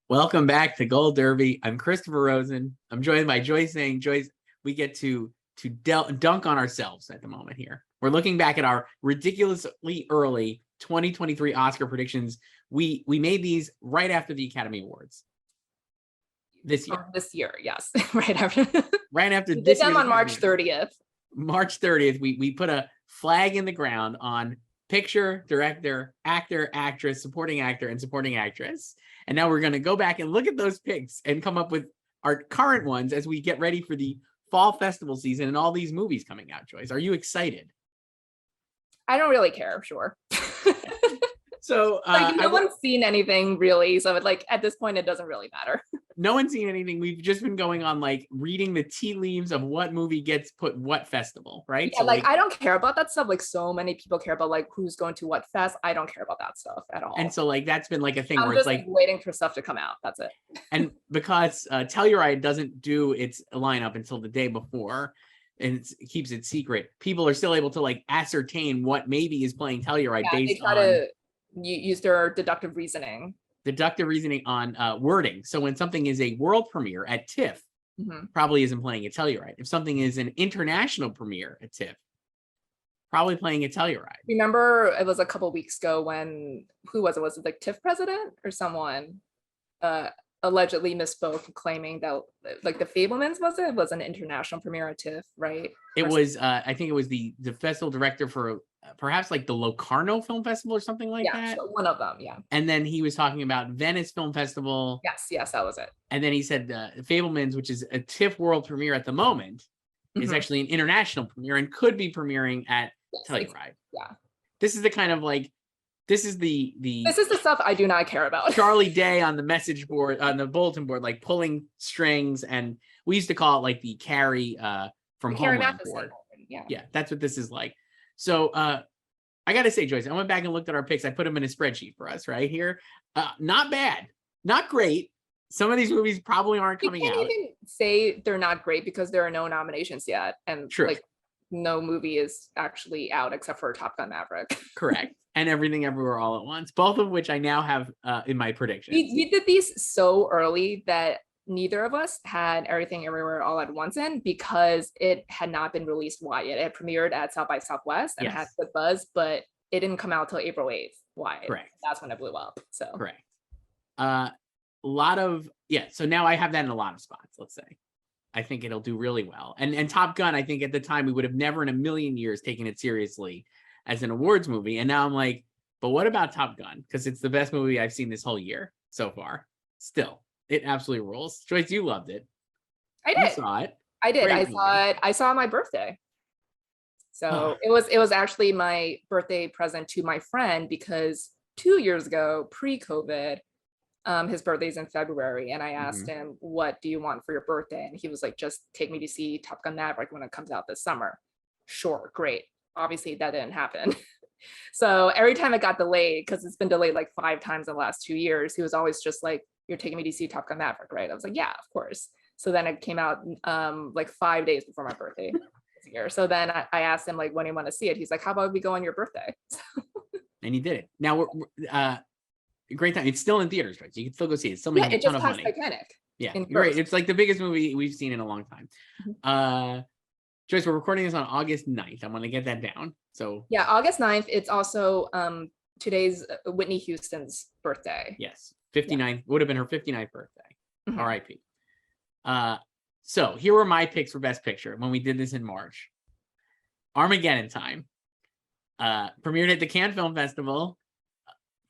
Welcome back to Gold Derby. I'm Christopher Rosen. I'm joined by Joyce saying, Joyce, we get to dunk on ourselves at the moment here. We're looking back at our ridiculously early 2023 Oscar predictions. We made these right after the Academy Awards this year. This year, yes. Right after We did them on March 30th. March 30th, we put a flag in the ground on picture, director, actor, actress, supporting actor, and supporting actress. And now we're going to go back and look at those picks and come up with our current ones as we get ready for the fall festival season and all these movies coming out. Joyce, are you excited? I don't really care, sure. So no one's seen anything really, so at this point it doesn't really matter. No one's seen anything. We've just been going on reading the tea leaves of what movie gets put what festival, right? Yeah, so I don't care about that stuff. So many people care about who's going to what fest. I don't care about that stuff at all. And so that's been a thing I'm where just it's waiting for stuff to come out. That's it. And because Telluride doesn't do its lineup until the day before, and it keeps it secret, people are still able to ascertain what maybe is playing Telluride based on use their deductive reasoning on wording. So when something is a world premiere at TIFF, probably isn't playing at Telluride. If something is an international premiere at TIFF, probably playing at Telluride. Remember, it was a couple weeks ago when was it TIFF president or someone allegedly misspoke, claiming that the Fabelmans was an international premiere at TIFF, right? It was I think it was the festival director for perhaps the Locarno Film Festival or something like that. So one of them, yeah. And then he was talking about Venice Film Festival. Yes, that was it. And then he said Fabelmans, which is a TIFF world premiere at the moment, is actually an international premiere and could be premiering at Telluride. Yeah. This is the kind of this is the stuff I do not care about. Charlie Day on the message board, on the bulletin board, pulling strings, and we used to call it the Carrie from Homeland board. Yeah, that's what this is like. So I gotta say, Joyce, I went back and looked at our picks. I put them in a spreadsheet for us right here. Not bad, not great. Some of these movies probably aren't coming out. You can't even say they're not great because there are no nominations yet, and True. No movie is actually out except for Top Gun Maverick. Correct. And Everything Everywhere All at Once, both of which I now have in my predictions. We did these so early that neither of us had Everything Everywhere All at Once in, because it had not been released wide yet. It premiered at South by Southwest and had good buzz, but it didn't come out till April 8th wide. Correct. That's when it blew up. So correct. A lot of so now I have that in a lot of spots, let's say. I think it'll do really well. And Top Gun, I think at the time we would have never in a million years taken it seriously as an awards movie. And now I'm but what about Top Gun? Because it's the best movie I've seen this whole year so far. Still, it absolutely rules. Joyce, you loved it. I did. You saw it. I did. I saw it. I saw it on my birthday. So it was actually my birthday present to my friend, because 2 years ago, pre-COVID, his birthday's in February, and I asked him, what do you want for your birthday? And he was like, just take me to see Top Gun Maverick when it comes out this summer. Sure, great. Obviously that didn't happen. So every time it got delayed, because it's been delayed 5 times in the last 2 years, he was always just you're taking me to see Top Gun Maverick, right? I was like, yeah, of course. So then it came out 5 days before my birthday this year. So then I asked him when do you want to see it? He's like, how about we go on your birthday? And he did it. Now we're great time. It's still in theaters, right? So you can still go see it. It's still making a ton of money. Titanic. Yeah, great. It's the biggest movie we've seen in a long time. Joyce, we're recording this on August 9th. I want to get that down. So yeah, August 9th. It's also today's Whitney Houston's birthday. Yes, 59th would have been her 59th birthday. R.I.P. So here were my picks for Best Picture when we did this in March. Armageddon Time premiered at the Cannes Film Festival.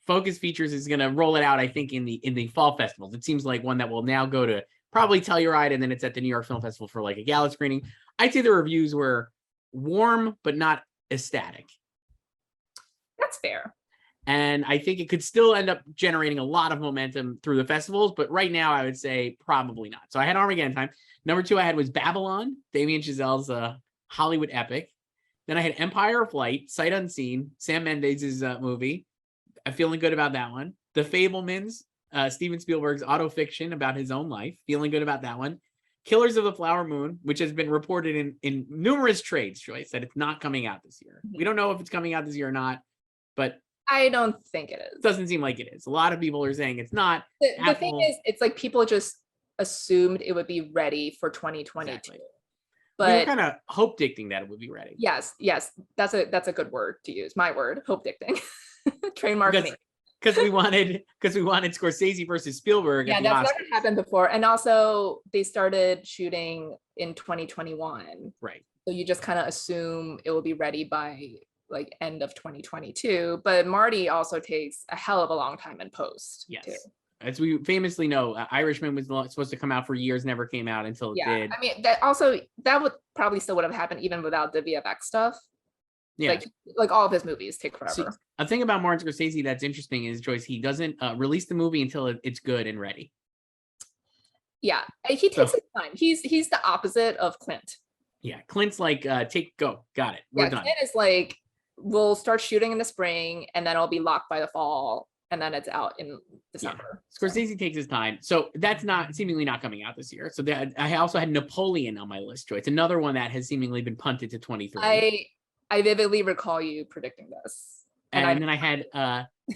Focus Features is going to roll it out, I think, in the fall festivals. It seems like one that will now go to probably Telluride, and then it's at the New York Film Festival for a gala screening. I'd say the reviews were warm, but not ecstatic. That's fair. And I think it could still end up generating a lot of momentum through the festivals, but right now I would say probably not. So I had Armageddon Time. Number 2 I had was Babylon, Damien Chazelle's Hollywood epic. Then I had Empire of Light, Sight Unseen, Sam Mendes' movie. I'm feeling good about that one. The Fabelmans, Steven Spielberg's autofiction about his own life. Feeling good about that one. Killers of the Flower Moon, which has been reported in numerous trades, Joyce, that it's not coming out this year. We don't know if it's coming out this year or not, but I don't think it is. Doesn't seem like it is. A lot of people are saying it's not. The thing is, it's like people just assumed it would be ready for 2022. Exactly. But we were kind of hope dicting that it would be ready. Yes, that's a good word to use. My word, hope dicting. Trademark me. Because we wanted Scorsese versus Spielberg. Yeah, that's never happened before. And also they started shooting in 2021. Right. So you just kind of assume it will be ready by like end of 2022. But Marty also takes a hell of a long time in post. Yes. Too. As we famously know, Irishman was supposed to come out for years, never came out until it did. I mean, that would probably still would have happened even without the VFX stuff. Yeah. Like all of his movies take forever. See, a thing about Martin Scorsese that's interesting is, Joyce, he doesn't release the movie until it's good and ready. Yeah, he takes his time. He's the opposite of Clint. Yeah, Clint's like, go, got it, we're done. Clint is like, we'll start shooting in the spring, and then it'll be locked by the fall, and then it's out in December. Yeah. Scorsese takes his time, so that's seemingly not coming out this year. So I also had Napoleon on my list, Joyce, another one that has seemingly been punted to 23. I vividly recall you predicting this. And then I had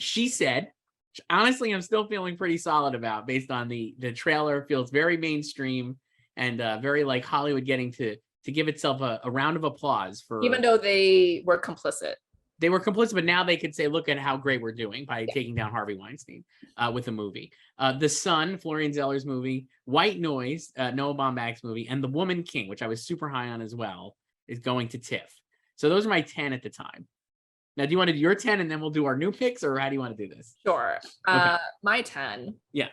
She Said, which honestly I'm still feeling pretty solid about based on the trailer. Feels very mainstream and very like Hollywood getting to give itself a round of applause for, even though they were complicit. They were complicit, but now they could say, look at how great we're doing by taking down Harvey Weinstein with a movie. The Sun, Florian Zeller's movie, White Noise, Noah Baumbach's movie, and The Woman King, which I was super high on as well, is going to TIFF. So those are my 10 at the time. Now, do you want to do your 10 and then we'll do our new picks, or how do you want to do this? Sure. Okay. My 10. Yeah.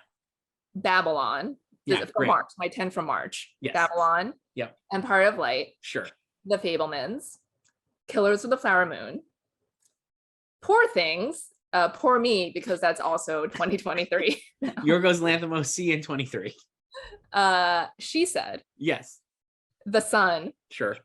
Babylon. Yeah, from March. My 10 from March. Yes. Babylon. Yep. Empire of Light. Sure. The Fabelmans. Killers of the Flower Moon. Poor Things. Poor Me, because that's also 2023. Yorgos Lanthimos, C in 23. She Said. Yes. The Sun. Sure.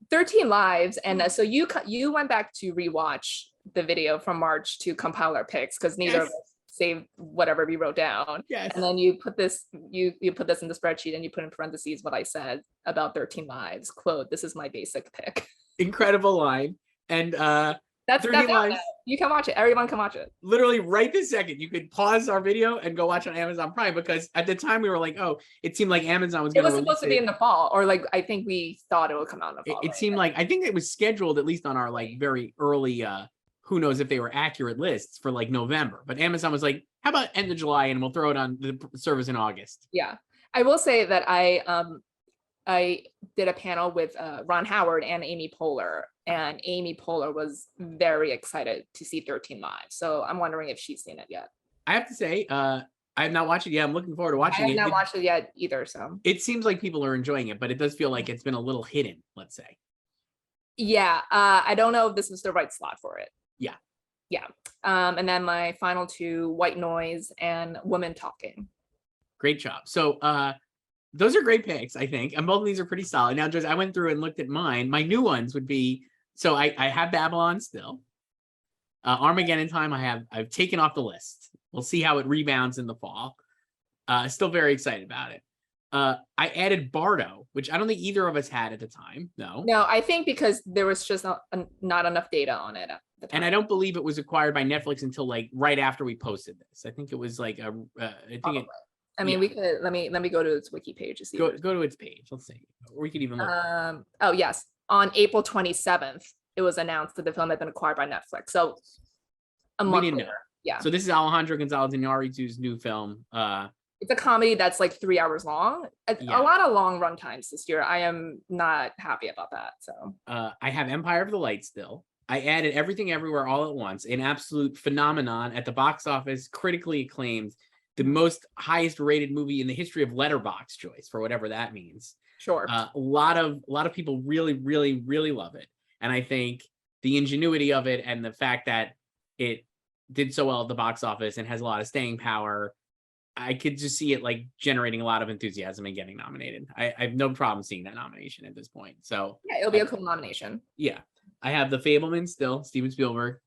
13 Lives. And so you went back to rewatch the video from March to compile our picks, because neither of us saved whatever we wrote down. Yes. And then you put this you put this in the spreadsheet, and you put in parentheses what I said about 13 Lives. Quote, "This is my basic pick." Incredible line. And that's 13 Lives. You can watch it. Everyone can watch it. Literally right this second, you could pause our video and go watch on Amazon Prime, because at the time we were like, oh, it seemed like Amazon was going to. It was supposed to be in the fall, or like I think we thought it would come out in the fall. It seemed like, I think it was scheduled at least on our like very early, who knows if they were accurate lists, for like November. But Amazon was like, how about end of July and we'll throw it on the service in August. Yeah, I will say that I did a panel with Ron Howard and Amy Poehler, and Amy Poehler was very excited to see 13 Lives. So I'm wondering if she's seen it yet. I have to say, I have not watched it yet. I'm looking forward to watching it. I have not watched it yet either. So it seems like people are enjoying it, but it does feel like it's been a little hidden, let's say. Yeah, I don't know if this is the right slot for it. Yeah. And then my final two, White Noise and Woman Talking. Great job. So those are great picks, I think. And both of these are pretty solid. Now, Joyce, I went through and looked at mine. My new ones would be, so I have Babylon still. Armageddon Time, I've taken off the list. We'll see how it rebounds in the fall. Still very excited about it. I added Bardo, which I don't think either of us had at the time. No, I think because there was just not enough data on it at the time. And I don't believe it was acquired by Netflix until like right after we posted this. I think it was like we could let me go to its wiki page to see. Go to its page. Let's see. Or we could even look. Oh yes, on April 27th, it was announced that the film had been acquired by Netflix. So a month later. Know. Yeah. So this is Alejandro González Iñárritu's new film. It's a comedy that's like 3 hours long. A lot of long run times this year. I am not happy about that. So I have Empire of the Light still. I added Everything Everywhere All at Once, an absolute phenomenon at the box office, critically acclaimed, the most highest rated movie in the history of Letterboxd, Joyce, for whatever that means. Sure. A lot of people really, really, really love it. And I think the ingenuity of it and the fact that it did so well at the box office and has a lot of staying power, I could just see it like generating a lot of enthusiasm and getting nominated. I have no problem seeing that nomination at this point. So yeah, it'll be a cool nomination. Yeah. I have The Fabelmans still, Steven Spielberg.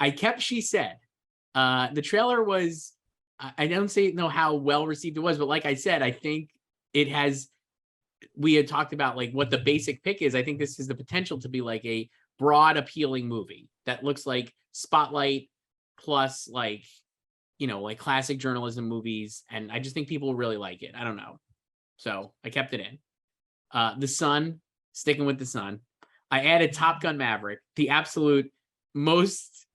I kept She Said. The trailer was, I don't know how well received it was, but like I said, I think we had talked about like what the basic pick is. I think this has the potential to be like a broad appealing movie that looks like Spotlight plus like, you know, like classic journalism movies. And I just think people will really like it. I don't know. So I kept it in. The Sun, sticking with The Sun. I added Top Gun Maverick, the absolute most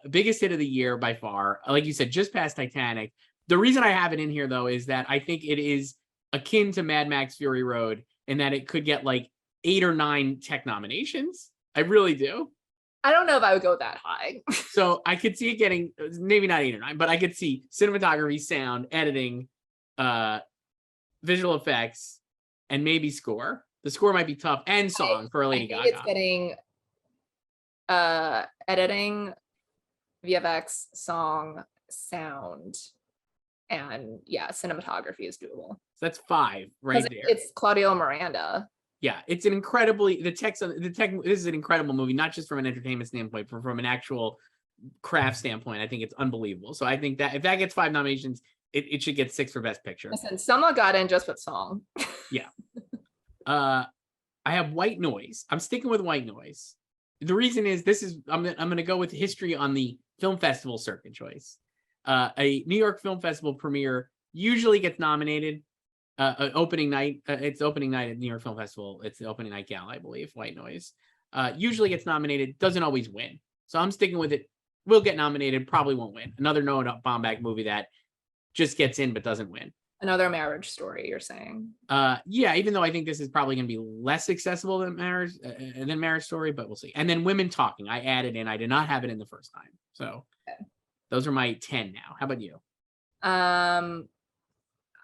biggest hit of the year by far. Like you said, just past Titanic. The reason I have it in here, though, is that I think it is akin to Mad Max Fury Road in that it could get like 8 or 9 tech nominations. I really do. I don't know if I would go that high. So I could see it getting maybe not 8 or 9, but I could see cinematography, sound, editing, visual effects, and maybe score. The score might be tough, and song for Lady Gaga. It's getting editing, VFX, song, sound, and yeah, cinematography is doable. So that's 5 right there. It's Claudio Miranda. Yeah, it's an incredibly the tech. This is an incredible movie, not just from an entertainment standpoint, but from an actual craft standpoint. I think it's unbelievable. So I think that if that gets 5 nominations, it should get 6 for Best Picture. Listen, someone got in just with song. Yeah. I have White Noise. I'm sticking with White Noise. The reason is I'm going to go with history on the film festival circuit, Joyce. A New York Film Festival premiere usually gets nominated. Opening night. It's opening night at New York Film Festival. It's the opening night gala, I believe. White Noise usually gets nominated. Doesn't always win. So I'm sticking with it. Will get nominated. Probably won't win. Another Noah Baumbach movie that just gets in but doesn't win. Another Marriage Story, you're saying? Yeah, even though I think this is probably going to be less accessible than Marriage Story, but we'll see. And then Women Talking, I added in. I did not have it in the first time. So okay. Those are my 10 now. How about you?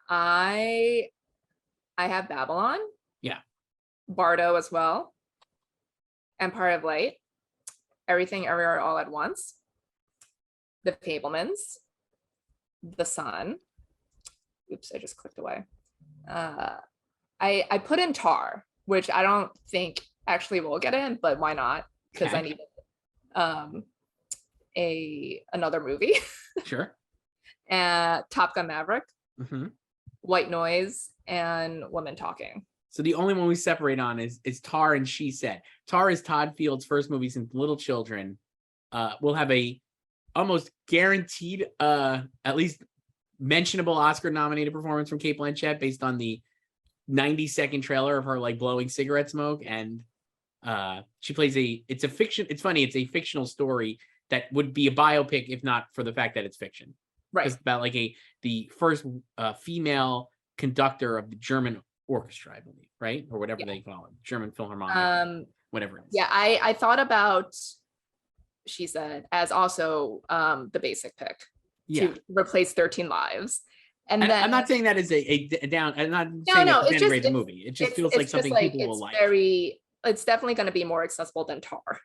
I have Babylon. Yeah. Bardo as well. Empire of Light. Everything Everywhere All at Once. The Fabelmans. The Sun. Oops, I just clicked away. I put in Tar, which I don't think actually will get in, but why not? Because okay. I need another movie. Sure. Top Gun Maverick. Mm-hmm. White Noise, and Women Talking. So the only one we separate on is Tar and She Said. Tar is Todd Field's first movie since Little Children. We'll have a almost guaranteed, at least mentionable Oscar-nominated performance from Cate Blanchett based on the 90-second trailer of her like blowing cigarette smoke. And she plays it's a fiction. It's funny. It's a fictional story that would be a biopic if not for the fact that it's fiction. Right. It's about like the first female conductor of the German orchestra, I believe, right? Or whatever they call it. German Philharmonic, whatever it is. Yeah, I thought about She Said as also the basic pick to replace 13 Lives. And then I'm not saying that is a down. I'm not saying that to denigrate the movie. It just feels like something people will like. It's definitely going to be more accessible than Tar.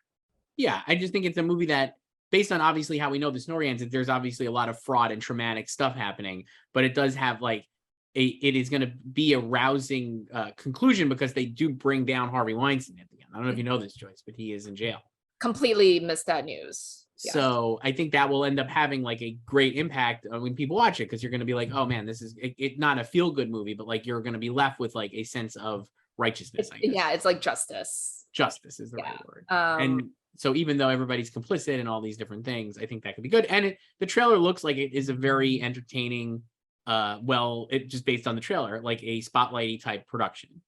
Yeah, I just think it's a movie that, based on obviously how we know the story ends, there's obviously a lot of fraud and traumatic stuff happening, but it does have like it is going to be a rousing conclusion because they do bring down Harvey Weinstein at the end. I don't know if you know this, Joyce, but he is in jail. Completely missed that news. Yeah. So I think that will end up having like a great impact when people watch it, because you're going to be like, oh man, this is it not a feel good movie, but like you're going to be left with like a sense of righteousness. Yeah, it's like justice. Justice is the right word. And so even though everybody's complicit in all these different things, I think that could be good. And the trailer looks like it is a very entertaining, it just based on the trailer, like a Spotlighty type production.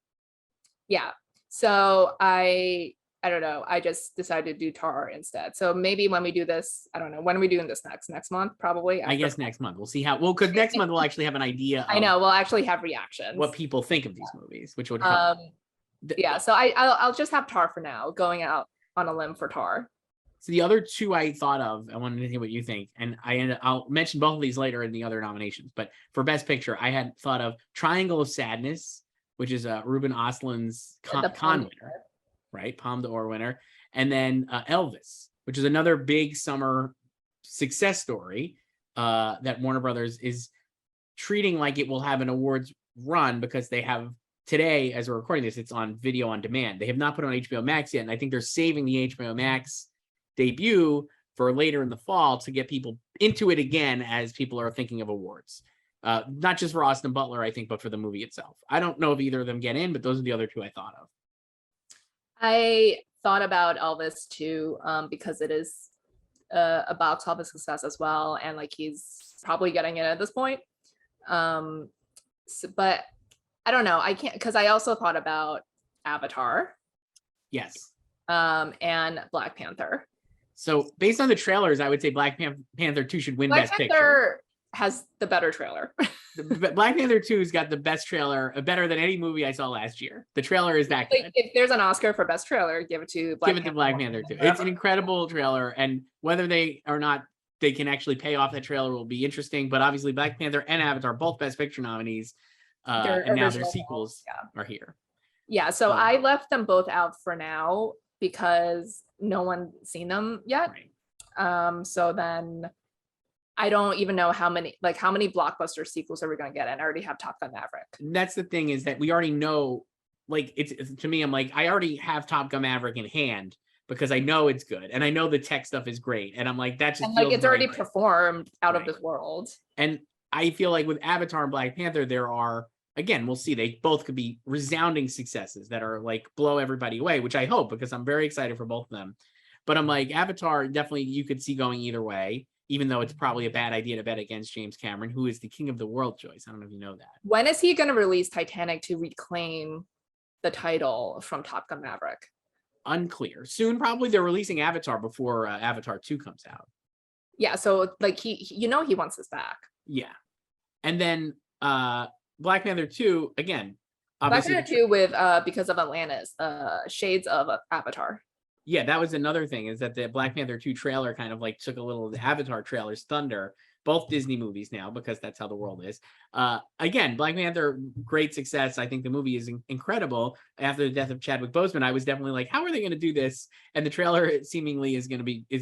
Yeah. So I don't know. I just decided to do Tar instead. So maybe when we do this, I don't know. When are we doing this next month? Probably. I guess next month. We'll see how, because next month we'll actually have an idea. I know. We'll actually have reactions. What people think of these movies, which would help. Yeah. So I'll just have Tar for now, going out on a limb for Tar. So the other two I thought of, I wanted to hear what you think, and I'll mention both of these later in the other nominations. But for Best Picture, I had thought of Triangle of Sadness, which is Ruben Östlund's Con winner, right? Palme d'Or winner, and then Elvis, which is another big summer success story that Warner Brothers is treating like it will have an awards run, because they have today, as we're recording this, it's on video on demand. They have not put it on HBO Max yet, and I think they're saving the HBO Max debut for later in the fall to get people into it again as people are thinking of awards. Not just for Austin Butler, I think, but for the movie itself. I don't know if either of them get in, but those are the other two I thought of. I thought about Elvis too, because it is a box office success as well, and like he's probably getting it at this point. But I don't know. I can't, because I also thought about Avatar, Yes. and Black Panther. So based on the trailers, I would say Black Panther 2 should win Black Best Panther Picture. has the better trailer. Black Panther 2's got the best trailer, better than any movie I saw last year. The trailer is that good. If there's an Oscar for best trailer, give it to Black Panther. Black Panther 2. It's an incredible trailer, and whether they or not they can actually pay off that trailer will be interesting. But obviously, Black Panther and Avatar, both Best Picture nominees, and now their sequels are here. Yeah, so I left them both out for now because no one's seen them yet. Right. So then I don't even know how many blockbuster sequels are we going to get, and I already have Top Gun Maverick. And that's the thing, is that we already know, like, it's to me, I'm like, I already have Top Gun Maverick in hand because I know it's good and I know the tech stuff is great, and I'm like, that just feels it's already performed out of this world. And I feel like with Avatar and Black Panther, there are, again, we'll see, they both could be resounding successes that are like blow everybody away, which I hope, because I'm very excited for both of them. But I'm like, Avatar, definitely you could see going either way, even though it's probably a bad idea to bet against James Cameron, who is the king of the world, Joyce. I don't know if you know that. When is he going to release Titanic to reclaim the title from Top Gun Maverick? Unclear. Soon, probably. They're releasing Avatar before Avatar 2 comes out. Yeah, so like he wants this back. Yeah. And then Black Panther 2, again, obviously. Black Panther 2 with because of Atlantis, shades of Avatar. Yeah, that was another thing, is that the Black Panther 2 trailer kind of like took a little of the Avatar trailer's thunder, both Disney movies now, because that's how the world is. Again, Black Panther, great success. I think the movie is incredible. After the death of Chadwick Boseman, I was definitely like, how are they going to do this? And the trailer seemingly is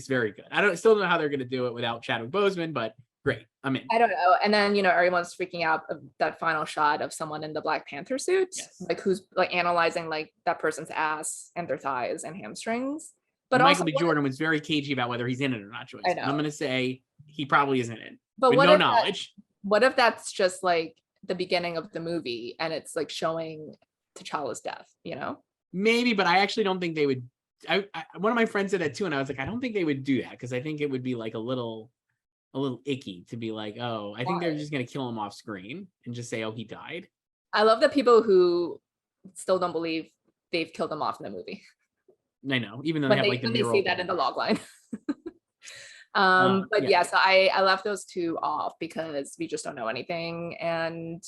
very good. I still don't know how they're going to do it without Chadwick Boseman, but great. I'm in. I don't know. And then, everyone's freaking out of that final shot of someone in the Black Panther suit, like who's like analyzing like that person's ass and their thighs and hamstrings. But Michael B. Jordan was very cagey about whether he's in it or not, Joyce. I'm going to say he probably isn't in, but with no knowledge. What if that's just like the beginning of the movie and it's like showing T'Challa's death, Maybe, but I actually don't think they would. One of my friends said that too, and I was like, I don't think they would do that, because I think it would be like a little icky to be like, oh, I think they're just going to kill him off screen and just say, oh, he died. I love the people who still don't believe they've killed him off in the movie. I know, even though they have like the mural. They see that in the log line. But yeah, so I left those two off because we just don't know anything. And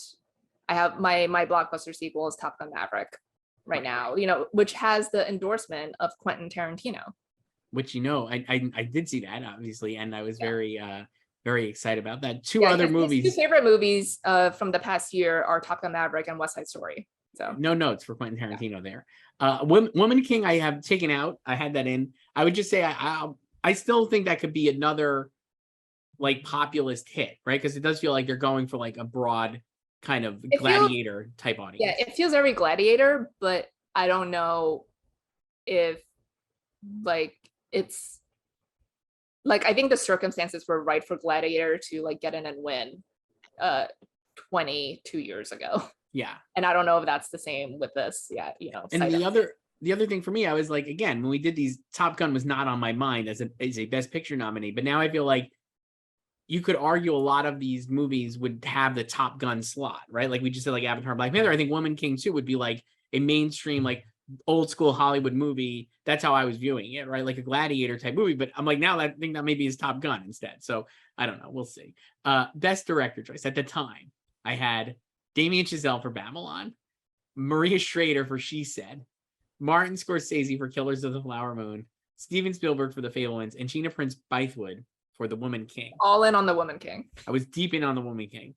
I have my blockbuster sequel is Top Gun Maverick right now, which has the endorsement of Quentin Tarantino. Which, I did see that, obviously, and I was very excited about that. Two other movies. His two favorite movies from the past year are Top Gun Maverick and West Side Story. So no notes for Quentin Tarantino there. Woman King I have taken out. I had that in. I would just say I still think that could be another like populist hit, right? Because it does feel like they're going for like a broad kind of gladiator type audience. Yeah, it feels very gladiator, but I don't know if like it's like, I think the circumstances were right for Gladiator to like get in and win 22 years ago. Yeah. And I don't know if that's the same with this. Yeah. And the other thing for me, I was like, again, when we did these, Top Gun was not on my mind as a Best Picture nominee, but now I feel like you could argue a lot of these movies would have the Top Gun slot, right? Like we just said, like Avatar, Black Panther. I think Woman King 2 would be like a mainstream, like old school Hollywood movie. That's how I was viewing it, right? Like a gladiator type movie. But I'm like, now I think that maybe is Top Gun instead. So I don't know. We'll see. Best director choice at the time, I had Damien Chazelle for Babylon, Maria Schrader for She Said, Martin Scorsese for Killers of the Flower Moon, Steven Spielberg for The Fabelmans, and Gina Prince Bythewood for The Woman King. All in on The Woman King. I was deep in on The Woman King.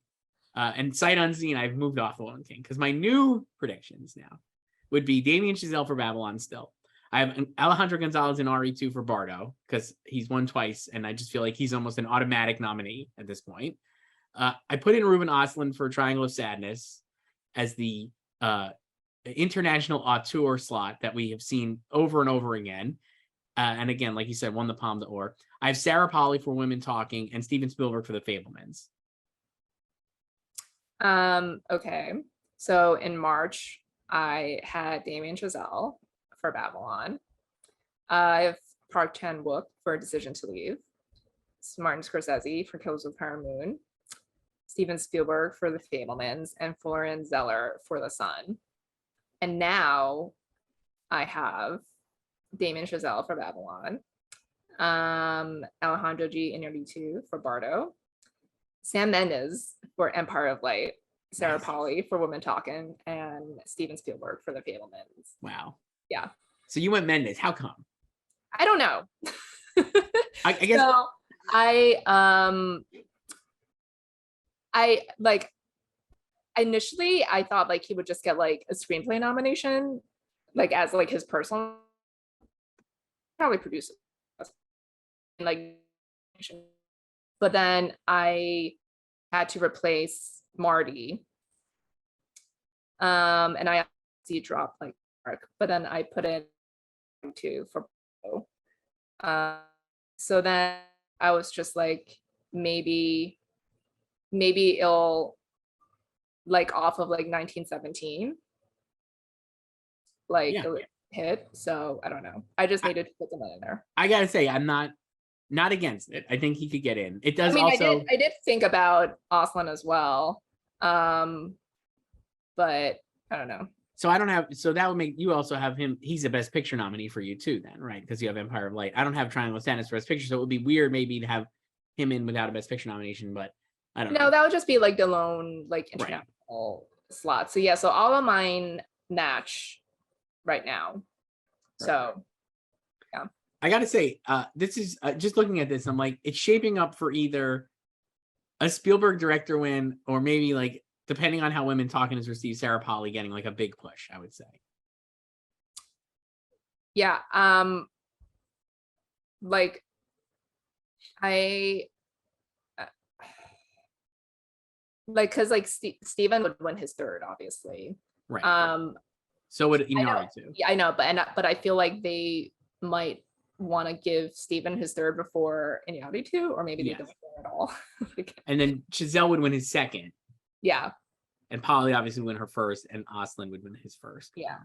And sight unseen, I've moved off The Woman King because my new predictions now would be Damien Chazelle for Babylon still. I have Alejandro Gonzalez in RE2 for Bardo because he's won twice, and I just feel like he's almost an automatic nominee at this point. I put in Ruben Östlund for Triangle of Sadness as the international auteur slot that we have seen over and over again. And again, like you said, won the Palme d'Or. I have Sarah Polley for Women Talking and Steven Spielberg for The Fabelmans. Okay. So in March, I had Damien Chazelle for Babylon. I have Park Chan-wook for A Decision to Leave, Martin Scorsese for Killers of the Flower Moon, Steven Spielberg for The Fablemans, and Florian Zeller for The Sun. And now I have Damien Chazelle for Babylon, Alejandro G. Iñárritu for Bardo, Sam Mendes for Empire of Light, Sarah Polley for Women Talking, and Steven Spielberg for The Fablemans. Wow. Yeah. So you went Mendes. How come? I don't know. I guess. So I like initially I thought like he would just get like a screenplay nomination, like as like his personal, probably produce it, like, but then I had to replace Marty, and I see dropped like Mark, but then I put in two for so then I was just like, maybe it'll like off of like 1917 like hit. So I don't know, I just needed to put them in there. I gotta say, I'm not against it. I think he could get in. It does. I mean, also I did think about Austin as well, but I don't know. So I don't have, so that would make you also have him. He's a Best Picture nominee for you too, then, right? Because you have Empire of Light. I don't have Triangle of Sadness for Best Picture, so it would be weird maybe to have him in without a Best Picture nomination. But I don't know. No, that would just be like the lone like international slot. So yeah, so all of mine match right now. So yeah, I gotta say, this is just looking at this, I'm like, it's shaping up for either a Spielberg director win or maybe like, depending on how Women Talking is received, Sarah Polley getting like a big push, I would say. Yeah. Like I like, cause like Steven would win his third, obviously. Right. So would Iñárritu. Yeah, I know, but I feel like they might want to give Steven his third before Iñárritu, or maybe they don't at all. And then Chazelle would win his second. Yeah. And Polley obviously win her first, and Austin would win his first. Yeah.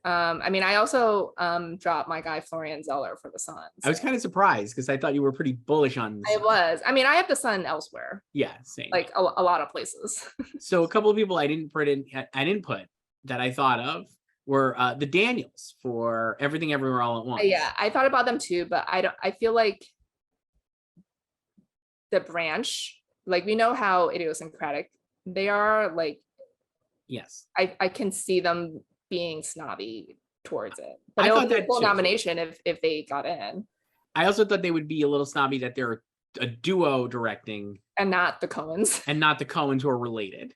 I mean, I also dropped my guy Florian Zeller for The Sun. So. I was kind of surprised because I thought you were pretty bullish on this. I was. I mean, I have The Sun elsewhere. Yeah, same. Like a lot of places. So a couple of people I didn't put that I thought of were the Daniels for Everything Everywhere All at Once. Yeah, I thought about them too, but I feel like the branch, like we know how idiosyncratic they are, like yes, I can see them being snobby towards it, but it would be a full nomination if they got in. I also thought they would be a little snobby that they're a duo directing and not the Coens who are related.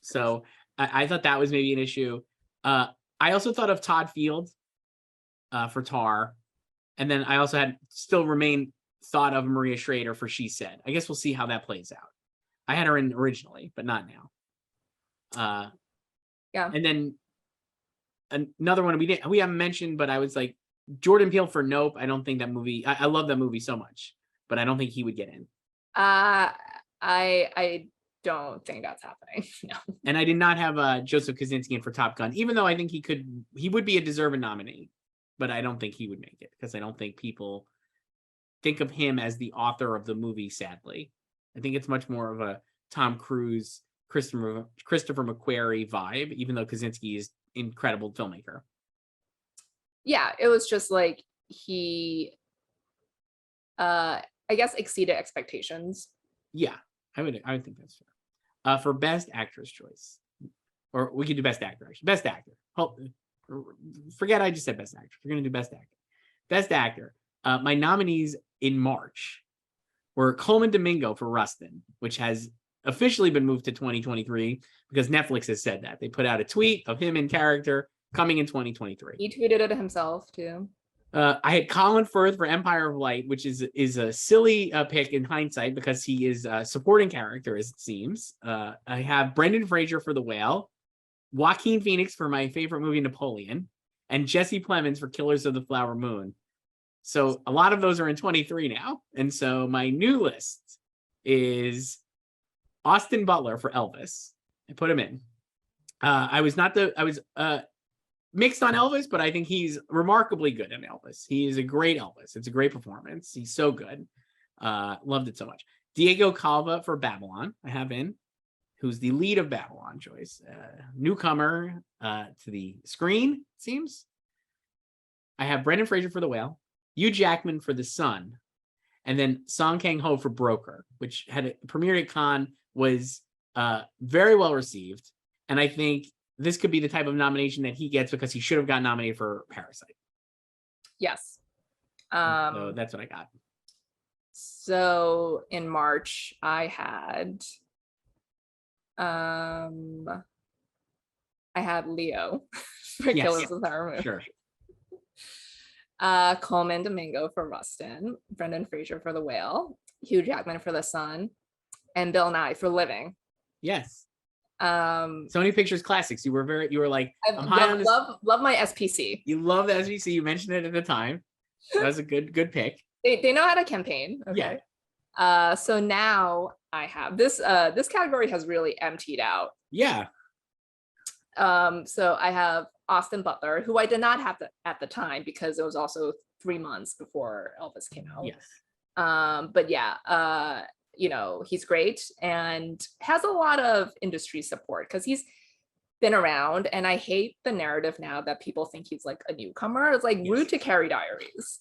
So I thought that was maybe an issue. I also thought of Todd Field for Tar, and then I also thought of Maria Schrader for She Said. I guess we'll see how that plays out. I had her in originally, but not now. Yeah. And then another one we haven't mentioned, but I was like, Jordan Peele for Nope. I don't think that movie. I love that movie so much, but I don't think he would get in. I don't think that's happening. No. And I did not have Joseph Kosinski in for Top Gun, even though I think he would be a deserving nominee, but I don't think he would make it because I don't think people think of him as the author of the movie, sadly. I think it's much more of a Tom Cruise, Christopher McQuarrie vibe, even though Kosinski is an incredible filmmaker. Yeah, it was just like he, I guess, exceeded expectations. Yeah, I would think that's fair. For Best Actress choice, or we could do Best Actor. Actually. Best Actor. Forget I just said Best Actor. We're gonna do Best Actor. Best Actor. My nominees in March were Coleman Domingo for Rustin, which has officially been moved to 2023 because Netflix has said that. They put out a tweet of him in character coming in 2023. He tweeted it himself too. I had Colin Firth for Empire of Light, which is a silly pick in hindsight because he is a supporting character, as it seems. I have Brendan Fraser for The Whale, Joaquin Phoenix for my favorite movie, Napoleon, and Jesse Plemons for Killers of the Flower Moon. So a lot of those are in 23 now. And so my new list is Austin Butler for Elvis. I put him in. I was mixed on Elvis, but I think he's remarkably good in Elvis. He is a great Elvis. It's a great performance. He's so good. Loved it so much. Diego Calva for Babylon, I have in, who's the lead of Babylon, Joyce. Newcomer to the screen, it seems. I have Brendan Fraser for The Whale, Hugh Jackman for The Son, and then Song Kang-ho for Broker, which had premiered at Cannes, was very well received. And I think this could be the type of nomination that he gets because he should have gotten nominated for Parasite. Yes. So that's what I got. So in March, I had Leo for Killers of the Flower Moon. Sure. Coleman Domingo for Rustin, Brendan Fraser for The Whale, Hugh Jackman for The Son, and Bill Nye for Living. Yes. Sony Pictures Classics. You were like, I'm high on this. Love my SPC. You love the SVC. You mentioned it at the time. That was a good pick. They know how to campaign. Okay. Yeah. So now I have this category has really emptied out. Yeah. So I have Austin Butler, who I did not have at the time because it was also 3 months before Elvis came out. Yes. But yeah, he's great and has a lot of industry support because he's been around. And I hate the narrative now that people think he's like a newcomer. It's like Rude to Carrie Diaries.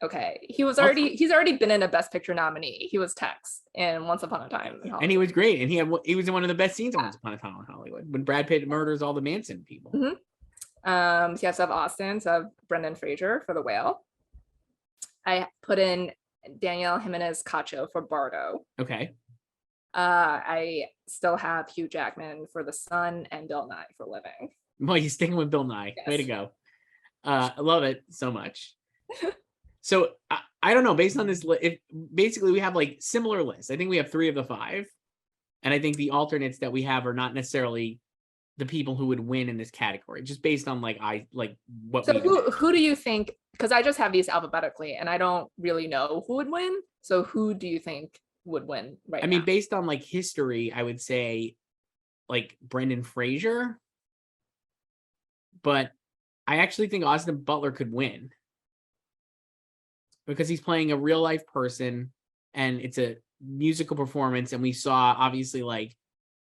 Okay, he's already been in a Best Picture nominee. He was Tex in Once Upon a Time in Hollywood. And he was great. And he was in one of the best scenes in Once Upon a Time in Hollywood when Brad Pitt murders all the Manson people. Mm-hmm. So you have to have Austin, so I have Brendan Fraser for The Whale. I put in Danielle Jimenez Cacho for Bardo. Okay. I still have Hugh Jackman for The Son and Bill Nye for Living. Well, you're sticking with Bill Nye. Yes. Way to go. I love it so much. So I don't know, based on this, basically we have like similar lists. I think we have 3 of the 5. And I think the alternates that we have are not necessarily the people who would win in this category, just based on what. So who do you think, because I just have these alphabetically and I don't really know who would win. So who do you think would win right now? I mean, based on like history, I would say like Brendan Fraser. But I actually think Austin Butler could win. Because he's playing a real life person and it's a musical performance. And we saw obviously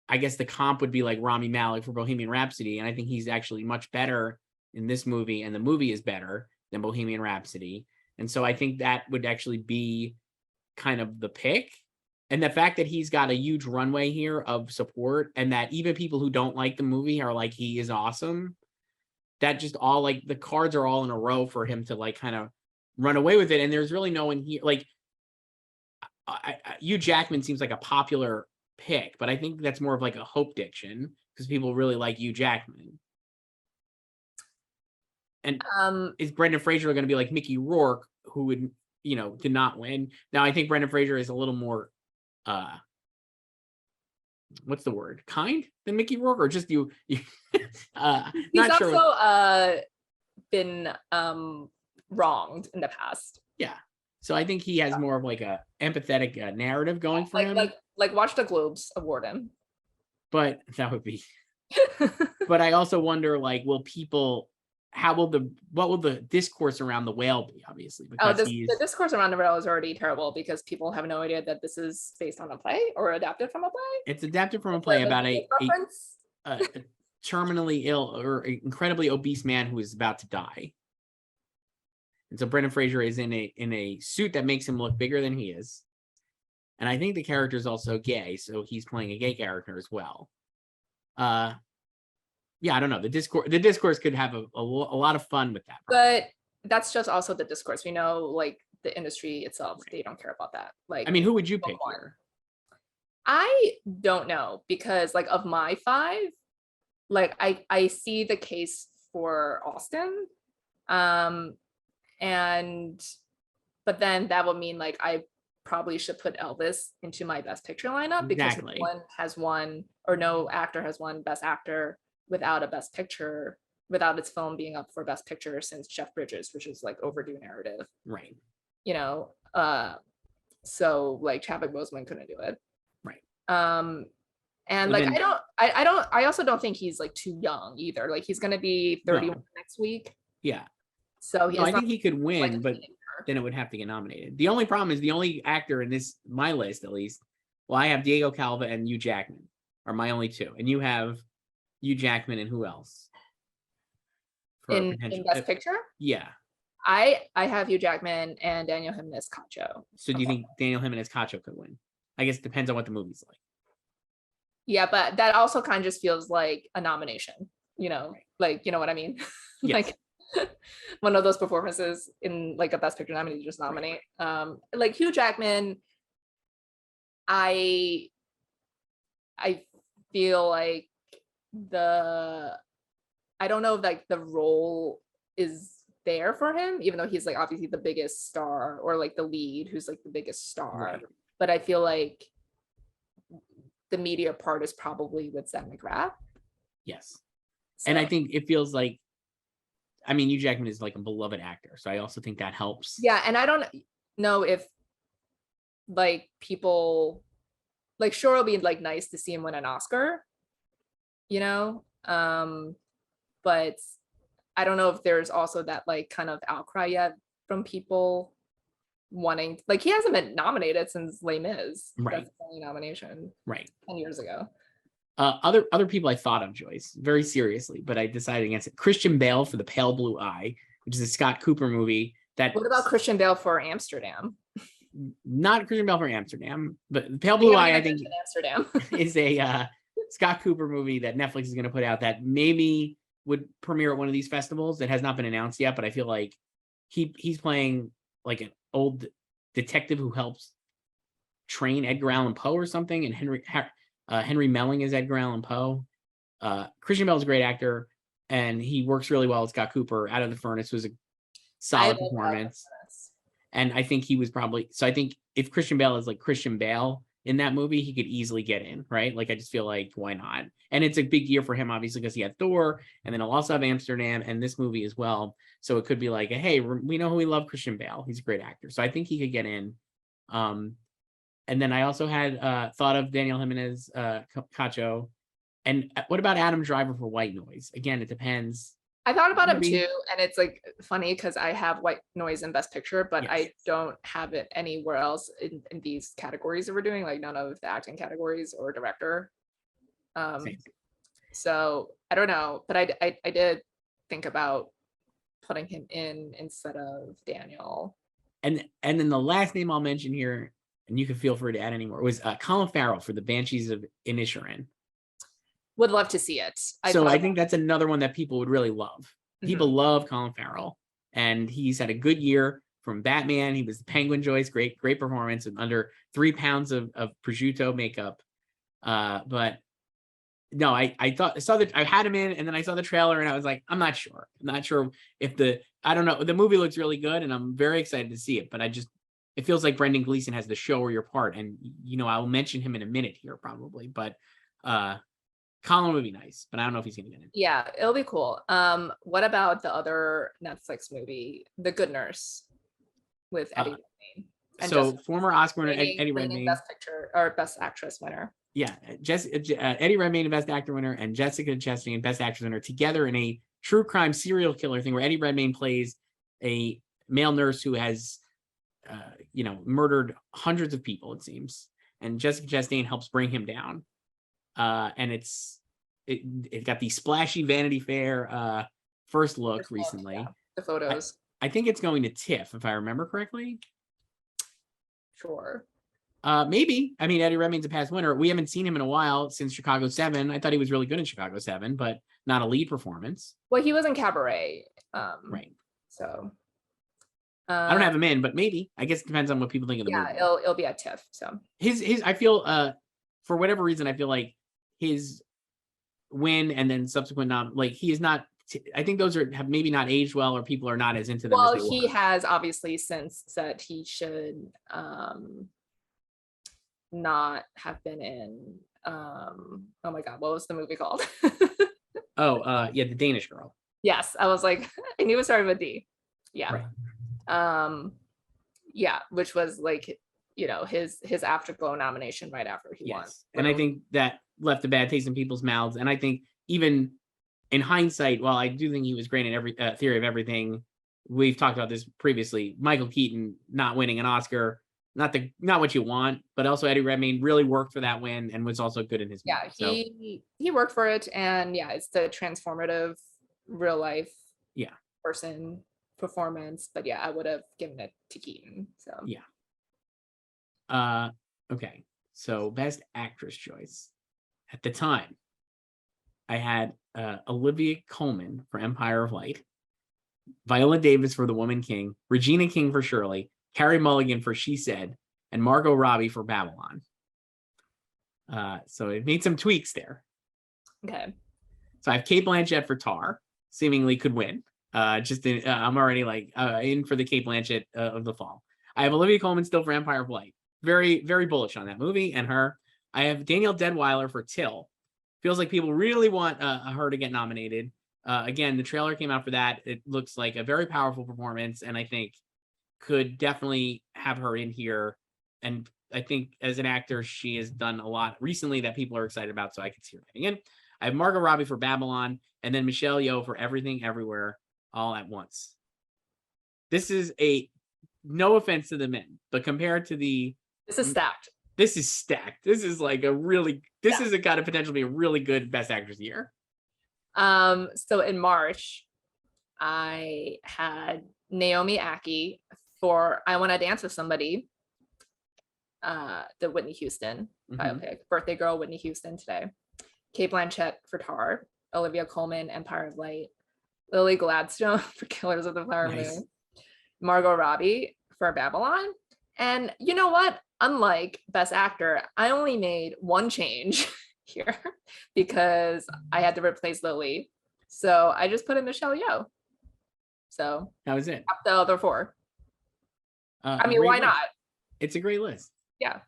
I guess the comp would be like Rami Malek for Bohemian Rhapsody. And I think he's actually much better in this movie and the movie is better than Bohemian Rhapsody. And so I think that would actually be kind of the pick. And the fact that he's got a huge runway here of support and that even people who don't like the movie are like, he is awesome. That just all the cards are all in a row for him to kind of run away with it. And there's really no one here. Hugh Jackman seems like a popular pick, but I think that's more of like a hope diction because people really like Hugh Jackman. And is Brendan Fraser going to be like Mickey Rourke, who would, did not win? Now, I think Brendan Fraser is a little more, what's the word? Kind than Mickey Rourke, or just you he's not also sure been wronged in the past. Yeah. So I think he has more of like a empathetic narrative going for him. Like watch the Globes award him. But that would be. But I also wonder, what will the discourse around The Whale be? Obviously, because the discourse around The Whale is already terrible because people have no idea that this is based on a play or adapted from a play. It's adapted from a play about a terminally ill or incredibly obese man who is about to die. And so Brendan Fraser is in a suit that makes him look bigger than he is. And I think the character is also gay, so he's playing a gay character as well. Yeah, I don't know. The discourse could have a lot of fun with that. But that's just also the discourse. We know, the industry itself, they don't care about that. I mean, who would you pick here? I don't know because, of my 5, I see the case for Austin. But then that would mean I probably should put Elvis into my Best Picture lineup because no one has won, or no actor has won Best Actor without a Best Picture, without its film being up for Best Picture since Jeff Bridges, which is overdue narrative. Right. So Chadwick Boseman couldn't do it. Right. And But like then, I also don't think he's like too young either. Like he's gonna be 31 no, next week. yeah. So No, he's I not think he could like a win, but teenager. then it would have to get nominated. The only problem is the only actor in my list at least. Well, I have Diego Calva and Hugh Jackman are my only two, and you have Hugh Jackman and who else for a In potential? Best Picture. Yeah. I have Hugh Jackman and Daniel Jimenez Cacho. So do you think Daniel Jimenez Cacho could win? I guess it depends on what the movie's like. Yeah, but that also kind of just feels like a nomination, like, you know what I mean? Yes. Like one of those performances in like a Best Picture nominee, you just nominate. Like Hugh Jackman, I feel like I don't know if like the role is there for him, even though he's like obviously the biggest star, or like the lead who's like the biggest star. Right. But I feel like the media part is probably with Zach McGrath. Yes. So, And I think it feels like, I mean, Hugh Jackman is like a beloved actor, so I also think that helps. yeah, and I don't know if like people like, sure, it'll be like nice to see him win an Oscar, but I don't know if there's also that like kind of outcry yet from people wanting, like, he hasn't been nominated since Les Mis. Right. That's the only nomination. Right. 10 years ago. Other people I thought of, Joyce, very seriously, but I decided against it. Christian Bale for The Pale Blue Eye, which is a Scott Cooper movie. What about Christian Bale for Amsterdam? Not Christian Bale for Amsterdam, but The Pale Blue Eye, I think, Amsterdam is a Scott Cooper movie that Netflix is going to put out that maybe would premiere at one of these festivals that has not been announced yet. But I feel like he's playing like an old detective who helps train Edgar Allan Poe or something, and Henry Melling is Edgar Allan Poe. Christian Bale is a great actor, and he works really well with Scott Cooper. Out of the Furnace was a solid performance. And I think he was probably, so I think if Christian Bale is like Christian Bale in that movie, he could easily get in, right? Like, I just feel like, why not? And it's a big year for him, obviously, because he had Thor, and then he'll also have Amsterdam and this movie as well. So it could be like, hey, we know who we love, Christian Bale. He's a great actor. So I think he could get in. And then I also had thought of Daniel Jimenez Cacho. And what about Adam Driver for White Noise? Again, it depends. I thought about him too, and it's like funny because I have White Noise in Best Picture, but yes, I don't have it anywhere else in these categories that we're doing, like none of the acting categories or director. So I don't know, but I did think about putting him in instead of Daniel. And then the last name I'll mention here, and you can feel free to add any more, was Colin Farrell for The Banshees of Inisherin. Would love to see it. I think that's another one that people would really love. Mm-hmm. People love Colin Farrell, and he's had a good year from Batman. He was the Penguin, Joyce, great performance, and under 3 pounds of prosciutto makeup. But no, I saw that I had him in, and then I saw the trailer, and I was like, I'm not sure if I don't know. The movie looks really good, and I'm very excited to see it. But it feels like Brendan Gleeson has the show or your part, and I'll mention him in a minute here probably, but Colin would be nice, but I don't know if he's gonna get in. Yeah, it'll be cool. What about the other Netflix movie, The Good Nurse, with Eddie Redmayne? So former Oscar winner Eddie Redmayne, Best Picture or Best Actress winner. Yeah, Eddie Redmayne, Best Actor winner, and Jessica Chastain, Best Actress winner, together in a true crime serial killer thing where Eddie Redmayne plays a male nurse who has, murdered hundreds of people, it seems, and Jessica Chastain helps bring him down. And it got the splashy Vanity Fair first look recently. Yeah, the photos. I think it's going to TIFF, if I remember correctly. Sure. Maybe. I mean, Eddie Redmayne's a past winner. We haven't seen him in a while since Chicago 7. I thought he was really good in Chicago 7, but not a lead performance. Well, he was in Cabaret. Right. So I don't have him in, but maybe. I guess it depends on what people think of the movie. Yeah, it'll be at TIFF. So his I feel for whatever reason, I feel like his win and then subsequent he is not. I think those have maybe not aged well, or people are not as into them. Well, he has obviously since said he should not have been in. Oh my God, what was the movie called? The Danish Girl. Yes, I was like, I knew it started with D. Yeah. Right. Which was like, his Afterglow nomination right after he won. And I think that left a bad taste in people's mouths. And I think even in hindsight, while I do think he was great in every Theory of Everything, we've talked about this previously. Michael Keaton not winning an Oscar, not what you want, but also Eddie Redmayne really worked for that win and was also good in his movie. He worked for it, and it's the transformative real life person performance. But I would have given it to Keaton. So okay, so best actress choice at the time, I had Olivia Colman for Empire of Light, Viola Davis for The Woman King, Regina King for Shirley, Carey Mulligan for She Said, and Margot Robbie for Babylon. So it made some tweaks there. Okay. So I have Cate Blanchett for Tar, seemingly could win. I'm already in for the Cate Blanchett of the fall. I have Olivia Colman still for Empire of Light. Very, very bullish on that movie and her. I have Danielle Deadwyler for Till. Feels like people really want her to get nominated. Again, the trailer came out for that. It looks like a very powerful performance, and I think could definitely have her in here. And I think as an actor, she has done a lot recently that people are excited about, so I could see her getting in. I have Margot Robbie for Babylon, and then Michelle Yeoh for Everything Everywhere All at Once. This is no offense to the men, but compared to this is stacked. This is stacked. This is like this is a kind of potentially be a really good Best Actress year. So in March, I had Naomi Ackie for I Want to Dance with Somebody, the Whitney Houston biopic, Birthday Girl, Whitney Houston today. Cate Blanchett for Tar, Olivia Colman, Empire of Light, Lily Gladstone for Killers of the Flower Moon, Margot Robbie for Babylon. And you know what? Unlike Best Actor, I only made one change here because I had to replace Lily. So I just put in Michelle Yeoh. So that was it. The other four. I mean, why not? It's a great list. Yeah.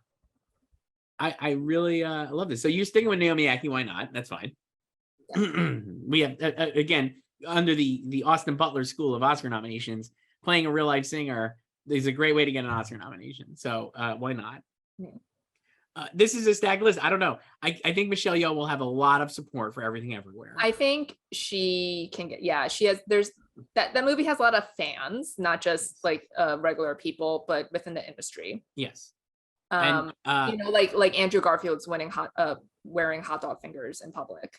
I really love this. So you're sticking with Naomi Ackie, why not? That's fine. Yeah. We have, again, under the Austin Butler School of Oscar nominations, playing a real life singer is a great way to get an Oscar nomination. So why not? Yeah. This is a stacked list. I don't know. I think Michelle Yeoh will have a lot of support for Everything Everywhere. I think she can get, she has, that movie has a lot of fans, not just like regular people, but within the industry. Yes. And like Andrew Garfield's wearing hot dog fingers in public.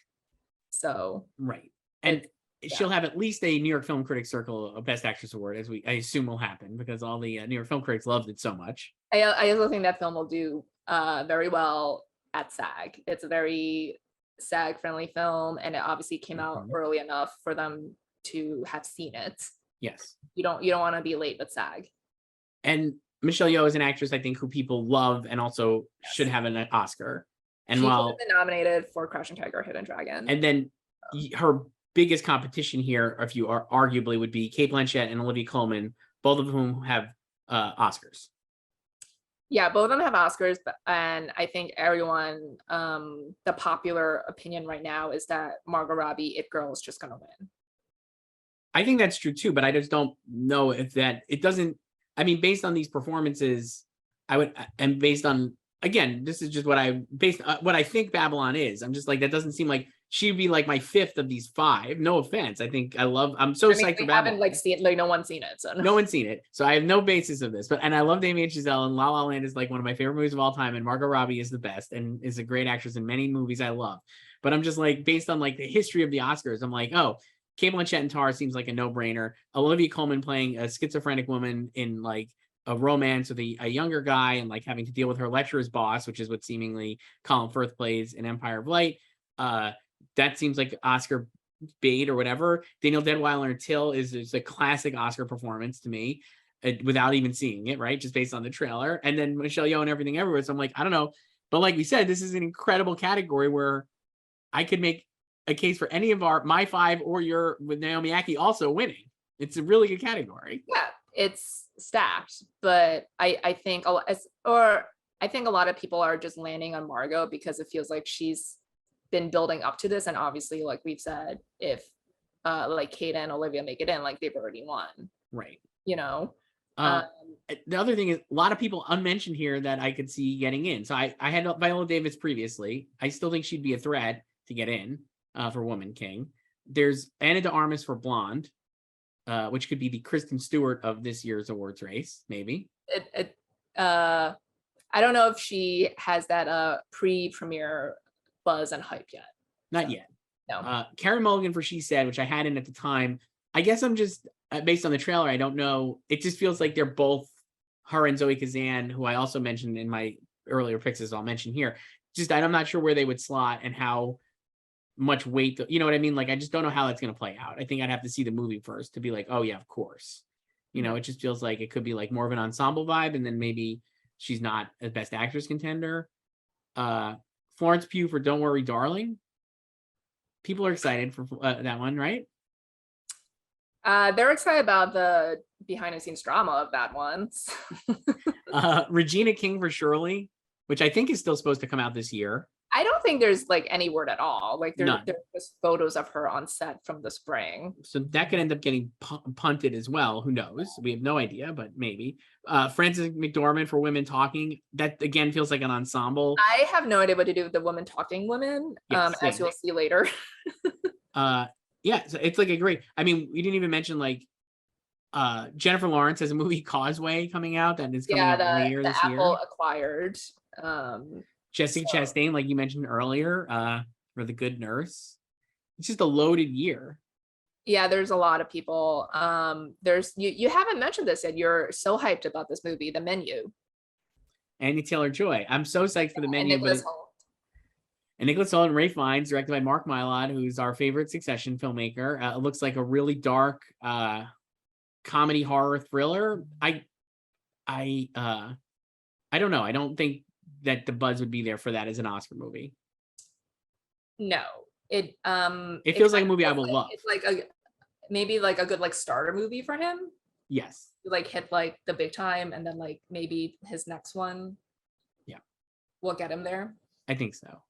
So right. And she'll have at least a New York Film Critics Circle of Best Actress Award, as I assume will happen, because all the New York film critics loved it so much. I also think that film will do very well at SAG. It's a very SAG-friendly film, and it obviously came out early enough for them to have seen it. Yes. You don't want to be late with SAG. And Michelle Yeoh is an actress, I think, who people love and also should have an Oscar. And she while been nominated for Crouching Tiger, Hidden Dragon, and then her biggest competition here, if you are arguably, would be Cate Blanchett and Olivia Colman, both of whom have Oscars. Yeah, both of them have Oscars, and I think everyone, the popular opinion right now is that Margot Robbie, It Girl, is just gonna win. I think that's true too, but I just don't know if it doesn't. I mean, based on these performances, I would, and based on, again, this is just what I think Babylon is. I'm just like, that doesn't seem like she'd be like my fifth of these five. No offense. I'm so psyched for Babylon. Haven't seen, no one's seen it. So no one's seen it. So I have no basis of this, and I love Damien Chazelle, and La La Land is like one of my favorite movies of all time. And Margot Robbie is the best and is a great actress in many movies I love. But I'm just like, based on like the history of the Oscars, I'm like, oh, Cate Blanchett and Tar seems like a no-brainer. Olivia Colman playing a schizophrenic woman in like a romance with a younger guy and like having to deal with her lecturer's boss, which is what seemingly Colin Firth plays in Empire of Light. That seems like Oscar bait or whatever. Danielle Deadwyler and Till is a classic Oscar performance to me, without even seeing it, right? Just based on the trailer. And then Michelle Yeoh and Everything Everywhere. So I'm like, I don't know. But like we said, this is an incredible category where I could make a case for any of my five or your with Naomi Ackie also winning. It's a really good category. Yeah, it's stacked, but I think a lot of people are just landing on Margot because it feels like she's been building up to this, and obviously, like we've said, if like Cate and Olivia make it in, like they've already won. Right. You know. The other thing is a lot of people unmentioned here that I could see getting in. So I had Viola Davis previously. I still think she'd be a threat to get in for Woman King. There's Anna de Armas for Blonde, which could be the Kristen Stewart of this year's awards race, maybe. I don't know if she has that pre-premiere buzz and hype yet. Not yet. No. Carey Mulligan for She Said, which I had in at the time. I guess I'm just based on the trailer. I don't know. It just feels like they're both her and Zoe Kazan, who I also mentioned in my earlier picks, as I'll mention here. Just I'm not sure where they would slot and how much weight. You know what I mean? Like I just don't know how that's going to play out. I think I'd have to see the movie first to be like, oh yeah, of course. You know, it just feels like it could be like more of an ensemble vibe, and then maybe she's not a Best Actress contender. Florence Pugh for Don't Worry, Darling. People are excited for that one, right? They're excited about the behind the scenes drama of that one. Regina King for Shirley, which I think is still supposed to come out this year. I don't think there's like any word at all. Like there's just photos of her on set from the spring. So that could end up getting punted as well. Who knows? We have no idea, but maybe. Frances McDormand for Women Talking. That again feels like an ensemble. I have no idea what to do with the Women Talking women, as you'll see later. Yeah, so it's like a great. I mean, we didn't even mention like Jennifer Lawrence has a movie Causeway coming out that is coming out later this year. Apple acquired. Jessica Chastain, like you mentioned earlier, for The Good Nurse. It's just a loaded year. Yeah, there's a lot of people. There's you haven't mentioned this yet. You're so hyped about this movie, The Menu. Anya Taylor-Joy. I'm so psyched for The Menu. And Nicholas Hoult and Ralph Fiennes, directed by Mark Mylod, who's our favorite Succession filmmaker. It looks like a really dark comedy horror thriller. I don't know. I don't think that the buzz would be there for that as an Oscar movie. No, it feels like a movie I will love. It's like maybe like a good like starter movie for him. Yes. Like hit like the big time, and then like maybe his next one. Yeah. Will get him there. I think so.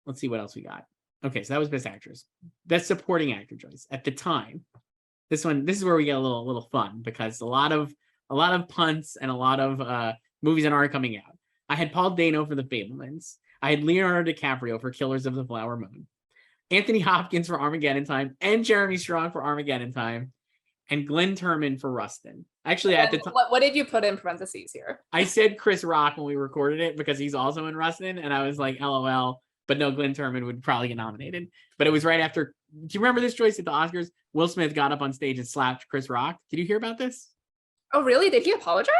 Let's see what else we got. Okay, so that was Best Actress. Best Supporting Actor, Joyce. At the time, this is where we get a little fun because a lot of punts and a lot of movies that aren't coming out. I had Paul Dano for The Fabelmans. I had Leonardo DiCaprio for Killers of the Flower Moon. Anthony Hopkins for Armageddon Time, and Jeremy Strong for Armageddon Time, and Glenn Turman for Rustin. Actually, at the time, what did you put in parentheses here? I said Chris Rock when we recorded it because he's also in Rustin, and I was like, LOL. But no, Glenn Turman would probably get nominated. But it was right after. Do you remember this, Joyce, at the Oscars? Will Smith got up on stage and slapped Chris Rock. Did you hear about this? Oh, really? Did he apologize?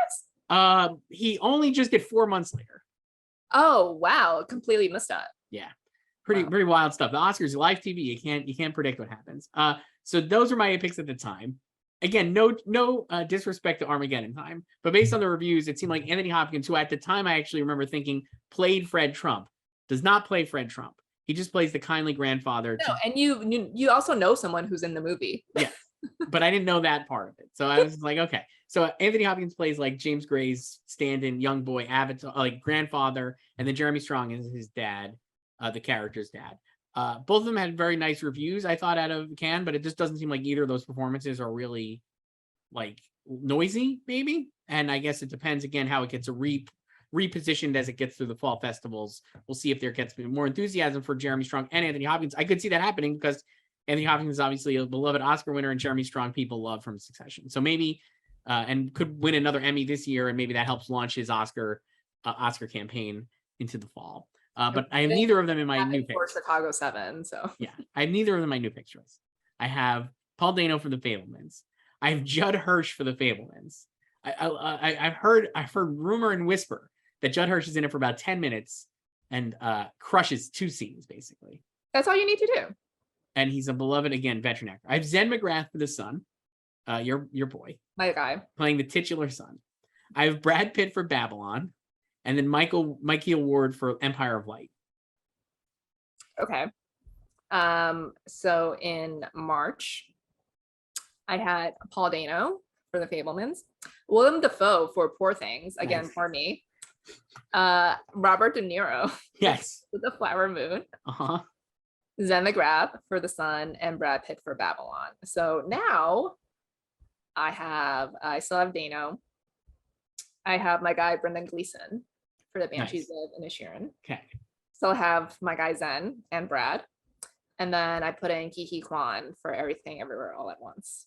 He only just did 4 months later. Oh, wow. Completely missed that. Yeah. Pretty wild stuff. The Oscars, live TV, you can't predict what happens. So those are my picks at the time. Again, no disrespect to Armageddon Time, but based on the reviews, it seemed like Anthony Hopkins, who at the time I actually remember thinking played Fred Trump, does not play Fred Trump. He just plays the kindly grandfather. No, and you also know someone who's in the movie. Yeah, but I didn't know that part of it. So I was like, okay. So Anthony Hopkins plays like James Gray's stand-in young boy avatar, like grandfather, and then Jeremy Strong is his dad, the character's dad. Both of them had very nice reviews, I thought, out of Cannes, but it just doesn't seem like either of those performances are really like noisy, maybe. And I guess it depends again how it gets repositioned as it gets through the fall festivals. We'll see if there gets more enthusiasm for Jeremy Strong and Anthony Hopkins. I could see that happening because Anthony Hopkins is obviously a beloved Oscar winner, and Jeremy Strong people love from Succession. So maybe and could win another Emmy this year, and maybe that helps launch his Oscar campaign into the fall. But I have neither of them in my new picks. For Chicago 7, so yeah, I have neither of them in my new pick choice. I have Paul Dano for The Fabelmans. I have Judd Hirsch for The Fabelmans. I've heard rumor and whisper that Judd Hirsch is in it for about 10 minutes and crushes 2 scenes basically. That's all you need to do. And he's a beloved, again, veteran actor. I have Zen McGrath for The Son, your boy, my guy, playing the titular son. I have Brad Pitt for Babylon. And then Michael Ward for Empire of Light. Okay. So in March, I had Paul Dano for The Fabelmans, Willem Dafoe for Poor Things, again, nice. For me. Robert De Niro. Yes. For The Flower Moon. Uh-huh. Zen McGrath for The Son, and Brad Pitt for Babylon. So now I still have Dano. I have my guy Brendan Gleeson for the Banshees of Inisherin. Okay. Still have my guy Zen and Brad. And then I put in Kiki Kwan for Everything Everywhere All at Once.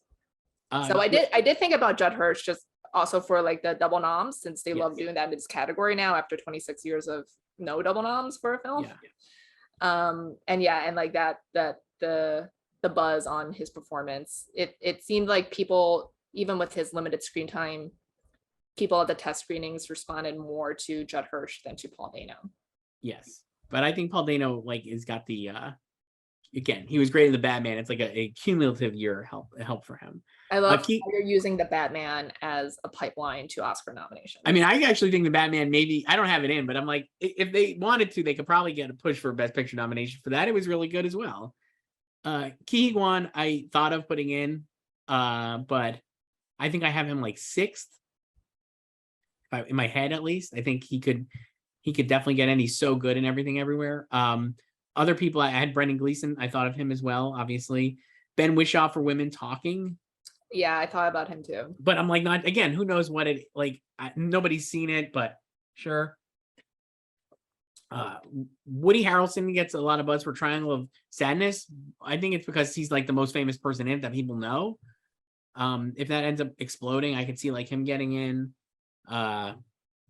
So I did think about Judd Hirsch just also for like the double noms, since they love doing that in this category now after 26 years of no double noms for a film. And like that the buzz on his performance, it seemed like people, even with his limited screen time, people at the test screenings responded more to Judd Hirsch than to Paul Dano. Yes, but I think Paul Dano has got the again, he was great in the Batman. It's like a cumulative year help for him. I love how you're using the Batman as a pipeline to Oscar nominations. I mean, I actually think the Batman, maybe, I don't have it in, but I'm like, if they wanted to, they could probably get a push for a Best Picture nomination for that. It was really good as well. Ki Hwan, I thought of putting in, but I think I have him like 6th. In my head, at least. I think he could definitely get in. He's so good in Everything Everywhere. Other people, I had Brendan Gleeson. I thought of him as well, obviously. Ben Whishaw for Women Talking. Yeah, I thought about him too. But I'm like, not again, who knows what it like. Nobody's seen it, but sure. Woody Harrelson gets a lot of buzz for Triangle of Sadness. I think it's because he's like the most famous person in it that people know. If that ends up exploding, I could see like him getting in.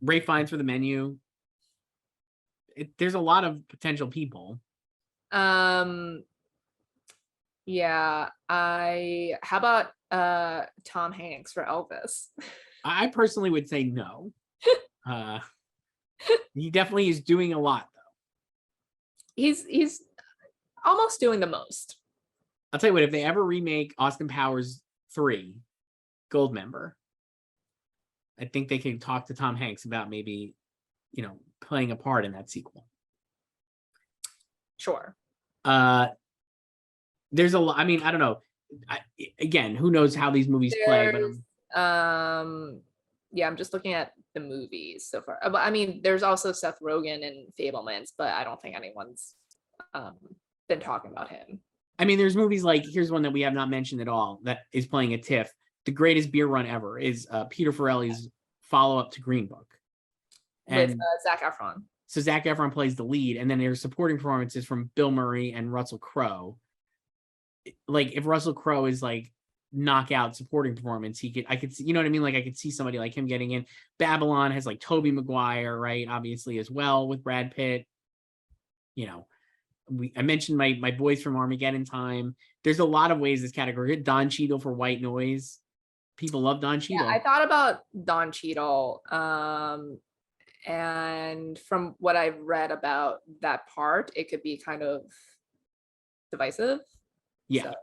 Ray Fiennes for The Menu. There's a lot of potential people. Yeah, how about Tom Hanks for Elvis? I personally would say no. He definitely is doing a lot though. He's almost doing the most. I'll tell you what, if they ever remake Austin Powers 3 Goldmember, I think they can talk to Tom Hanks about maybe, playing a part in that sequel. Sure. There's a lot. I mean, I don't know. Again, who knows how these movies play? But yeah, I'm just looking at the movies so far. But I mean, there's also Seth Rogen in Fabelmans, but I don't think anyone's been talking about him. I mean, there's movies like, here's one that we have not mentioned at all that is playing a TIFF. The Greatest Beer Run Ever is Peter Farrelly's follow-up to Green Book. And with Zac Efron. So Zac Efron plays the lead, and then there's supporting performances from Bill Murray and Russell Crowe. Like, if Russell Crowe is like knockout supporting performance, I could see, you know what I mean? Like, I could see somebody like him getting in. Babylon has like Tobey Maguire, right? Obviously as well, with Brad Pitt. I mentioned my boys from Armageddon Time. There's a lot of ways this category. Don Cheadle for White Noise. People love Don Cheadle. Yeah, I thought about Don Cheadle. And from what I've read about that part, it could be kind of divisive. Yeah. So,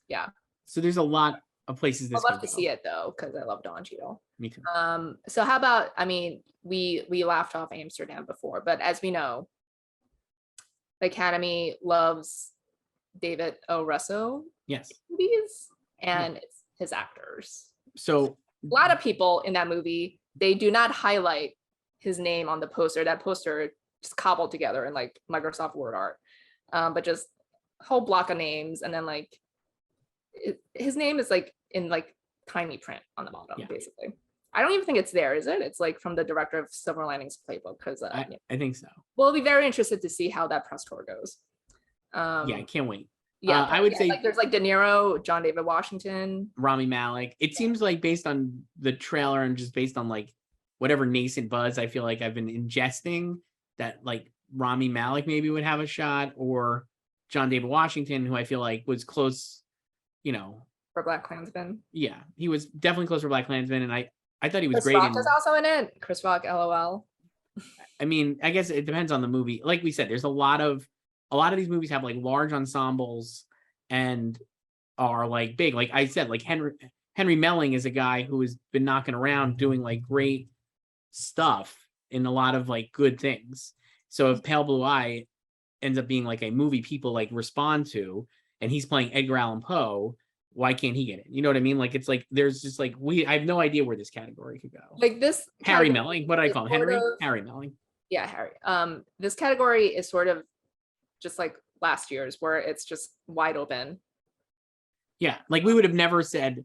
yeah. So there's a lot of places this I'd love to see it though, because I love Don Cheadle. Me too. So how about, I mean, we laughed off Amsterdam before, but as we know, the Academy loves David O. Russo movies and it's his actors. So a lot of people in that movie, they do not highlight his name on the poster. That poster just cobbled together in like Microsoft Word art, but just a whole block of names, and then like his name is like in like tiny print on the bottom, basically. I don't even think it's there, is it? It's like from the director of Silver Linings Playbook, because I think so. We'll be very interested to see how that press tour goes. Yeah, I can't wait. Yeah, I would say like there's like De Niro, John David Washington, Rami Malek. It seems like based on the trailer and just based on like whatever nascent buzz I feel like I've been ingesting, that like Rami Malek maybe would have a shot, or John David Washington, who I feel like was close, for Black Klansman. Yeah, he was definitely close for Black Klansman, and I thought he was Chris great. Rock is also in it. Chris Rock, LOL. I mean, I guess it depends on the movie. Like we said, there's a lot of these movies have like large ensembles and are like big. Like I said, like Henry Melling is a guy who has been knocking around doing like great stuff in a lot of like good things. So if Pale Blue Eye ends up being like a movie people like respond to, and he's playing Edgar Allan Poe, why can't he get it? You know what I mean? Like, it's like there's just like I have no idea where this category could go. Like this Harry Melling, what do I call him? Harry Melling. Yeah, Harry. This category is sort of just like last year's, where it's just wide open. Yeah, like we would have never said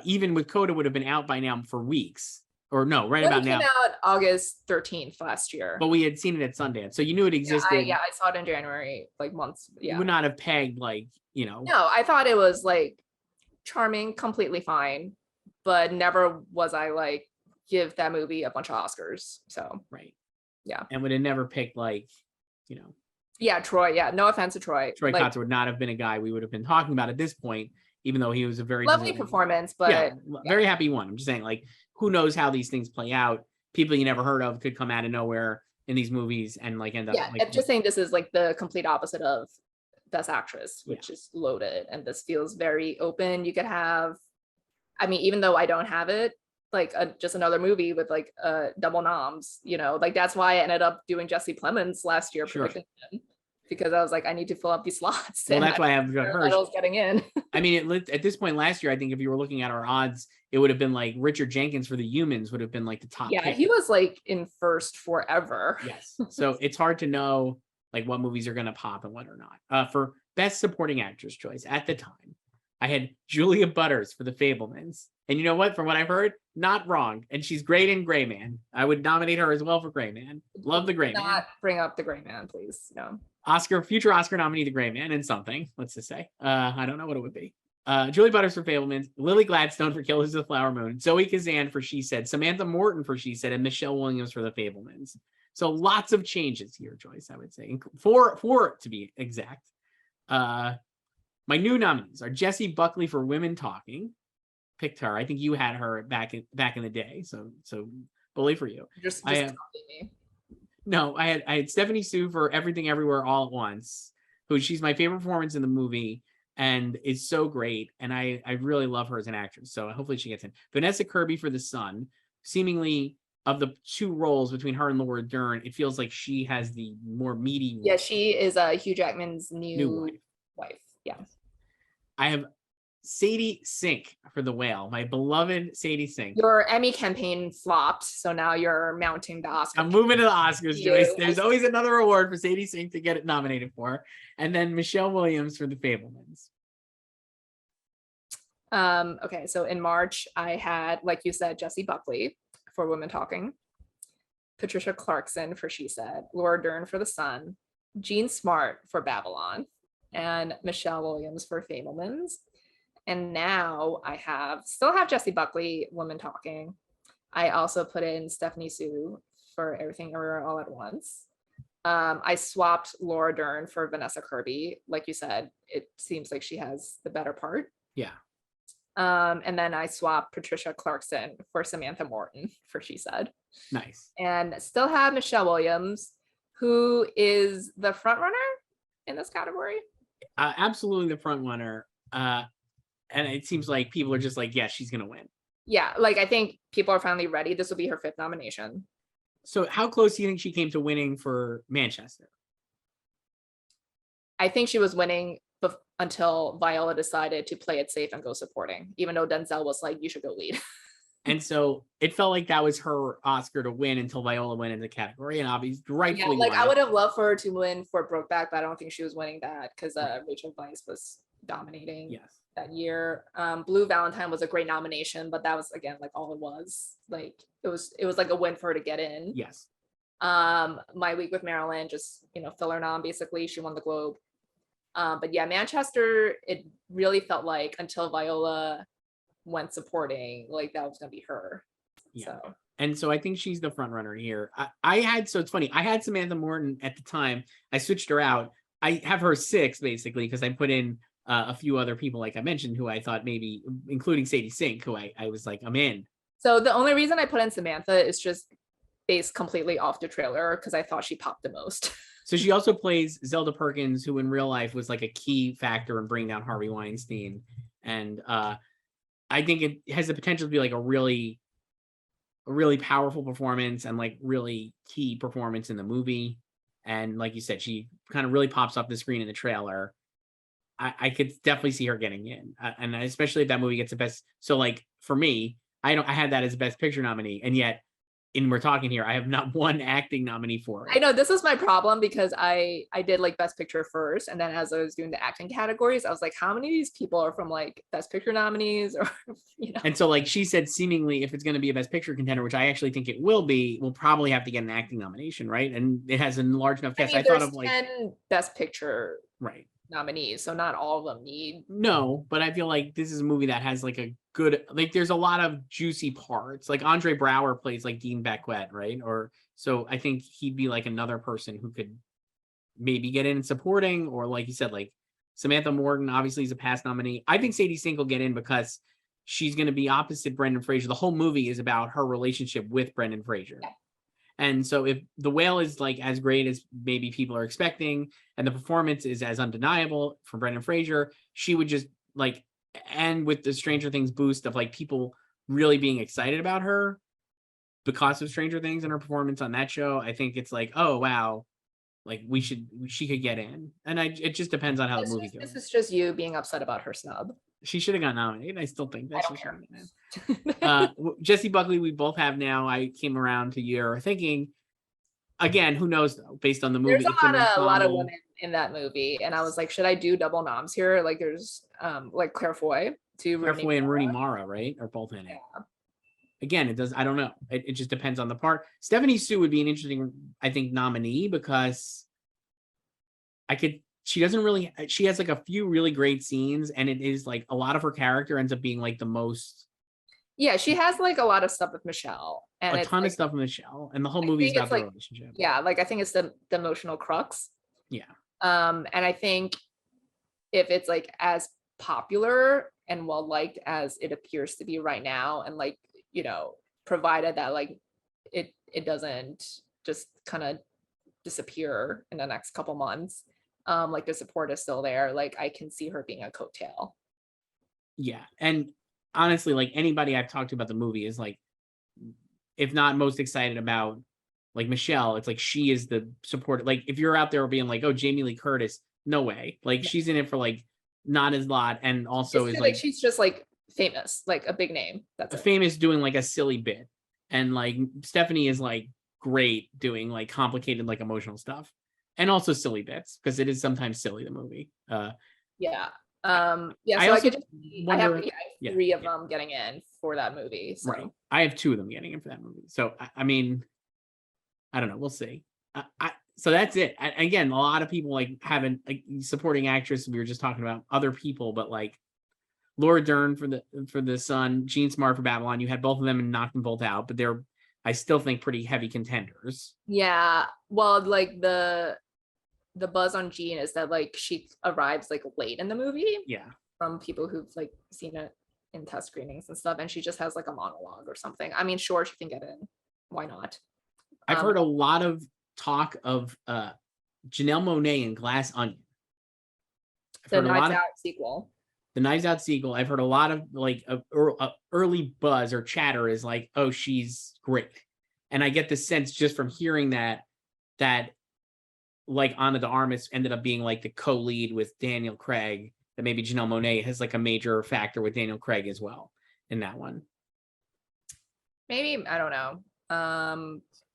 even with Coda would have been out by now for weeks. Or no, right It about came now. out August 13th last year. But we had seen it at Sundance. So you knew it existed. I saw it in January, like months. You Yeah. would not have pegged like, you know. No, I thought it was like charming, completely fine, but never was I like give that movie a bunch of Oscars. So Right. Yeah. And would have never picked like, you know. Yeah, Troy. Yeah, no offense to Troy. Troy like, Kotzer would not have been a guy we would have been talking about at this point, even though he was a very lovely performance, but very happy one. I'm just saying, like, who knows how these things play out? People you never heard of could come out of nowhere in these movies and like end up. Yeah, like, I'm just saying this is like the complete opposite of Best Actress, which is loaded, and this feels very open. You could have, I mean, even though I don't have it, like just another movie with like double noms, you know, like that's why I ended up doing Jesse Plemons last year, because I was like, I need to fill up these slots. Well, that's why I have her getting in. I mean, at this point last year, I think if you were looking at our odds, it would have been like Richard Jenkins for The Humans would have been like the top. Yeah, pick. he was like in first forever. Yes. So it's hard to know like what movies are going to pop and what are not. For Best Supporting Actress choice at the time, I had Julia Butters for The Fabelmans. And you know what? From what I've heard, not wrong. And she's great in Gray Man. I would nominate her as well for Gray Man. Love The Gray Man. Not bring up The Gray Man, please. No. Future Oscar nominee, The Gray Man, and something. Let's just say. I don't know what it would be. Julie Butters for Fabelmans, Lily Gladstone for Killers of the Flower Moon, Zoe Kazan for She Said, Samantha Morton for She Said, and Michelle Williams for The Fabelmans. So lots of changes here, Joyce, I would say. Four to be exact. My new nominees are Jessie Buckley for Women Talking. Picked her. I think you had her back in the day. So bully for you. Just me. No, I had Stephanie Sue for Everything Everywhere All at Once, who she's my favorite performance in the movie and is so great. And I really love her as an actress. So hopefully she gets in. Vanessa Kirby for The Son. Seemingly of the two roles between her and Laura Dern, it feels like she has the more meaty role. Yeah, she is Hugh Jackman's new wife. Yeah. I have Sadie Sink for The Whale, my beloved Sadie Sink. Your Emmy campaign flopped, so now you're mounting the Oscar. I'm moving to the Oscars, Joyce. There's always another award for Sadie Sink to get it nominated for. And then Michelle Williams for The Fabelmans. Okay, so in March, I had, like you said, Jessie Buckley for Women Talking, Patricia Clarkson for She Said, Laura Dern for The Son, Jean Smart for Babylon, and Michelle Williams for Fabelmans. And now I still have Jessie Buckley, Women Talking. I also put in Stephanie Sue for Everything Everywhere All at Once. I swapped Laura Dern for Vanessa Kirby. Like you said, it seems like she has the better part. Yeah. And then I swapped Patricia Clarkson for Samantha Morton for She Said. Nice. And still have Michelle Williams, who is the front runner in this category. Absolutely the front runner. And it seems like people are just like, yeah, she's going to win. Yeah, like I think people are finally ready. This will be her 5th nomination. So how close do you think she came to winning for Manchester? I think she was winning until Viola decided to play it safe and go supporting, even though Denzel was like, you should go lead. And so it felt like that was her Oscar to win until Viola went in the category, and obviously rightfully like won. I would have loved for her to win for Brokeback, but I don't think she was winning that because Rachel Weisz was dominating that year. Blue Valentine was a great nomination, but that was again like all it was. Like it was like a win for her to get in. Yes. My Week with Marilyn, just filler nom basically. She won the Globe. But yeah, Manchester, it really felt like until Viola went supporting, like that was gonna be her. Yeah. And so I think she's the front runner here. It's funny. I had Samantha Morton at the time. I switched her out. I have her 6 basically because I put in a few other people, like I mentioned, who I thought maybe, including Sadie Sink, who I was like, I'm in. So the only reason I put in Samantha is just based completely off the trailer because I thought she popped the most. So she also plays Zelda Perkins, who in real life was like a key factor in bringing down Harvey Weinstein. And I think it has the potential to be like a really powerful performance and like really key performance in the movie. And like you said, she kind of really pops off the screen in the trailer. I could definitely see her getting in, and especially if that movie gets the best. So like for me, I had that as a Best Picture nominee, and yet and we're talking here, I have not one acting nominee for it. I know this is my problem because I did like Best Picture first, and then as I was doing the acting categories, I was like, how many of these people are from like Best Picture nominees, or And so, like she said, seemingly, if it's going to be a Best Picture contender, which I actually think it will be, we'll probably have to get an acting nomination, right? And it has a large enough cast. I thought of like 10 Best Picture right nominees, so not all of them need. No, but I feel like this is a movie that has like a good, like there's a lot of juicy parts. Like Andre Braugher plays like Dean Beckwith, right? Or so I think he'd be like another person who could maybe get in supporting, or like you said, like Samantha Morton obviously is a past nominee. I think Sadie Sink will get in because she's going to be opposite Brendan Fraser. The whole movie is about her relationship with Brendan Fraser. Yeah. And so if The Whale is like as great as maybe people are expecting, and the performance is as undeniable from Brendan Fraser, she would just like, and with the Stranger Things boost of like people really being excited about her because of Stranger Things and her performance on that show, I think it's like, oh wow, like she could get in. And it just depends on how the movie goes. This is just you being upset about her snub. She should have got nominated. I still think that I she should have. Jessie Buckley, we both have now. I came around to your thinking. Again, who knows though, based on the movie. There's a lot of women in that movie, and I was like, should I do double noms here? Like there's like Claire Foy and Rooney Mara, right? Are both in it. Yeah. Again, it does. I don't know. It just depends on the part. Stephanie Sue would be an interesting, I think, nominee because she doesn't really, she has like a few really great scenes, and it is like a lot of her character ends up being like the most. Yeah, she has like a lot of stuff with Michelle, and a ton of stuff with Michelle, and the whole movie is about the relationship. Yeah, like I think it's the emotional crux. Yeah. And I think if it's like as popular and well liked as it appears to be right now, and like, provided that like it doesn't just kind of disappear in the next couple months, like the support is still there, like I can see her being a coattail. Yeah. And honestly, like anybody I've talked to about the movie is like, if not most excited about like Michelle, it's like she is the support. Like if you're out there being like, oh, Jamie Lee Curtis, no way. Like she's in it for like not as lot, and also is like she's just like famous, like a big name. That's famous doing like a silly bit. And like Stephanie is like great doing like complicated, like emotional stuff, and also silly bits because it is sometimes silly, the movie. Yeah. So I have 3 of them getting in for that movie. So. Right. I have 2 of them getting in for that movie. So I mean, I don't know. We'll see. So that's it. Again, a lot of people like haven't like supporting actress. We were just talking about other people, but like Laura Dern for the Son, Jean Smart for Babylon. You had both of them and knocked them both out, but they're, I still think, pretty heavy contenders. Yeah. Well, like the buzz on Jean is that like she arrives like late in the movie. Yeah. From people who've like seen it in test screenings and stuff, and she just has like a monologue or something. I mean, sure, she can get in. Why not? I've heard a lot of talk of Janelle Monáe in Glass Onion. The Knives Out sequel. The Knives Out sequel. I've heard a lot of like early buzz or chatter is like, oh, she's great. And I get the sense just from hearing that like Ana de Armas ended up being like the co-lead with Daniel Craig, that maybe Janelle Monáe has like a major factor with Daniel Craig as well in that one. Maybe, I don't know.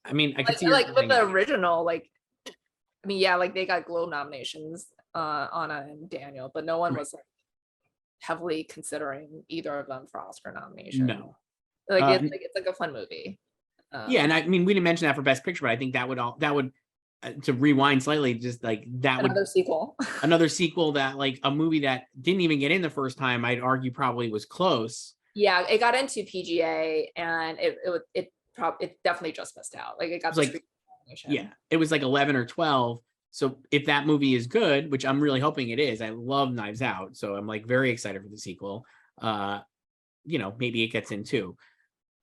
I mean, I could see like with the original, like, I mean, yeah, like they got Globe nominations, Anna and Daniel, but no one was like heavily considering either of them for Oscar nomination. No, like it's like a fun movie. Yeah, and I mean, we didn't mention that for Best Picture, but I think that would to rewind slightly, just like that another sequel that like a movie that didn't even get in the first time, I'd argue probably was close. Yeah, it got into PGA, and it definitely just missed out. Like it got like, yeah, it was like 11 or 12. So if that movie is good, which I'm really hoping it is, I love Knives Out, so I'm like very excited for the sequel. Maybe it gets in too,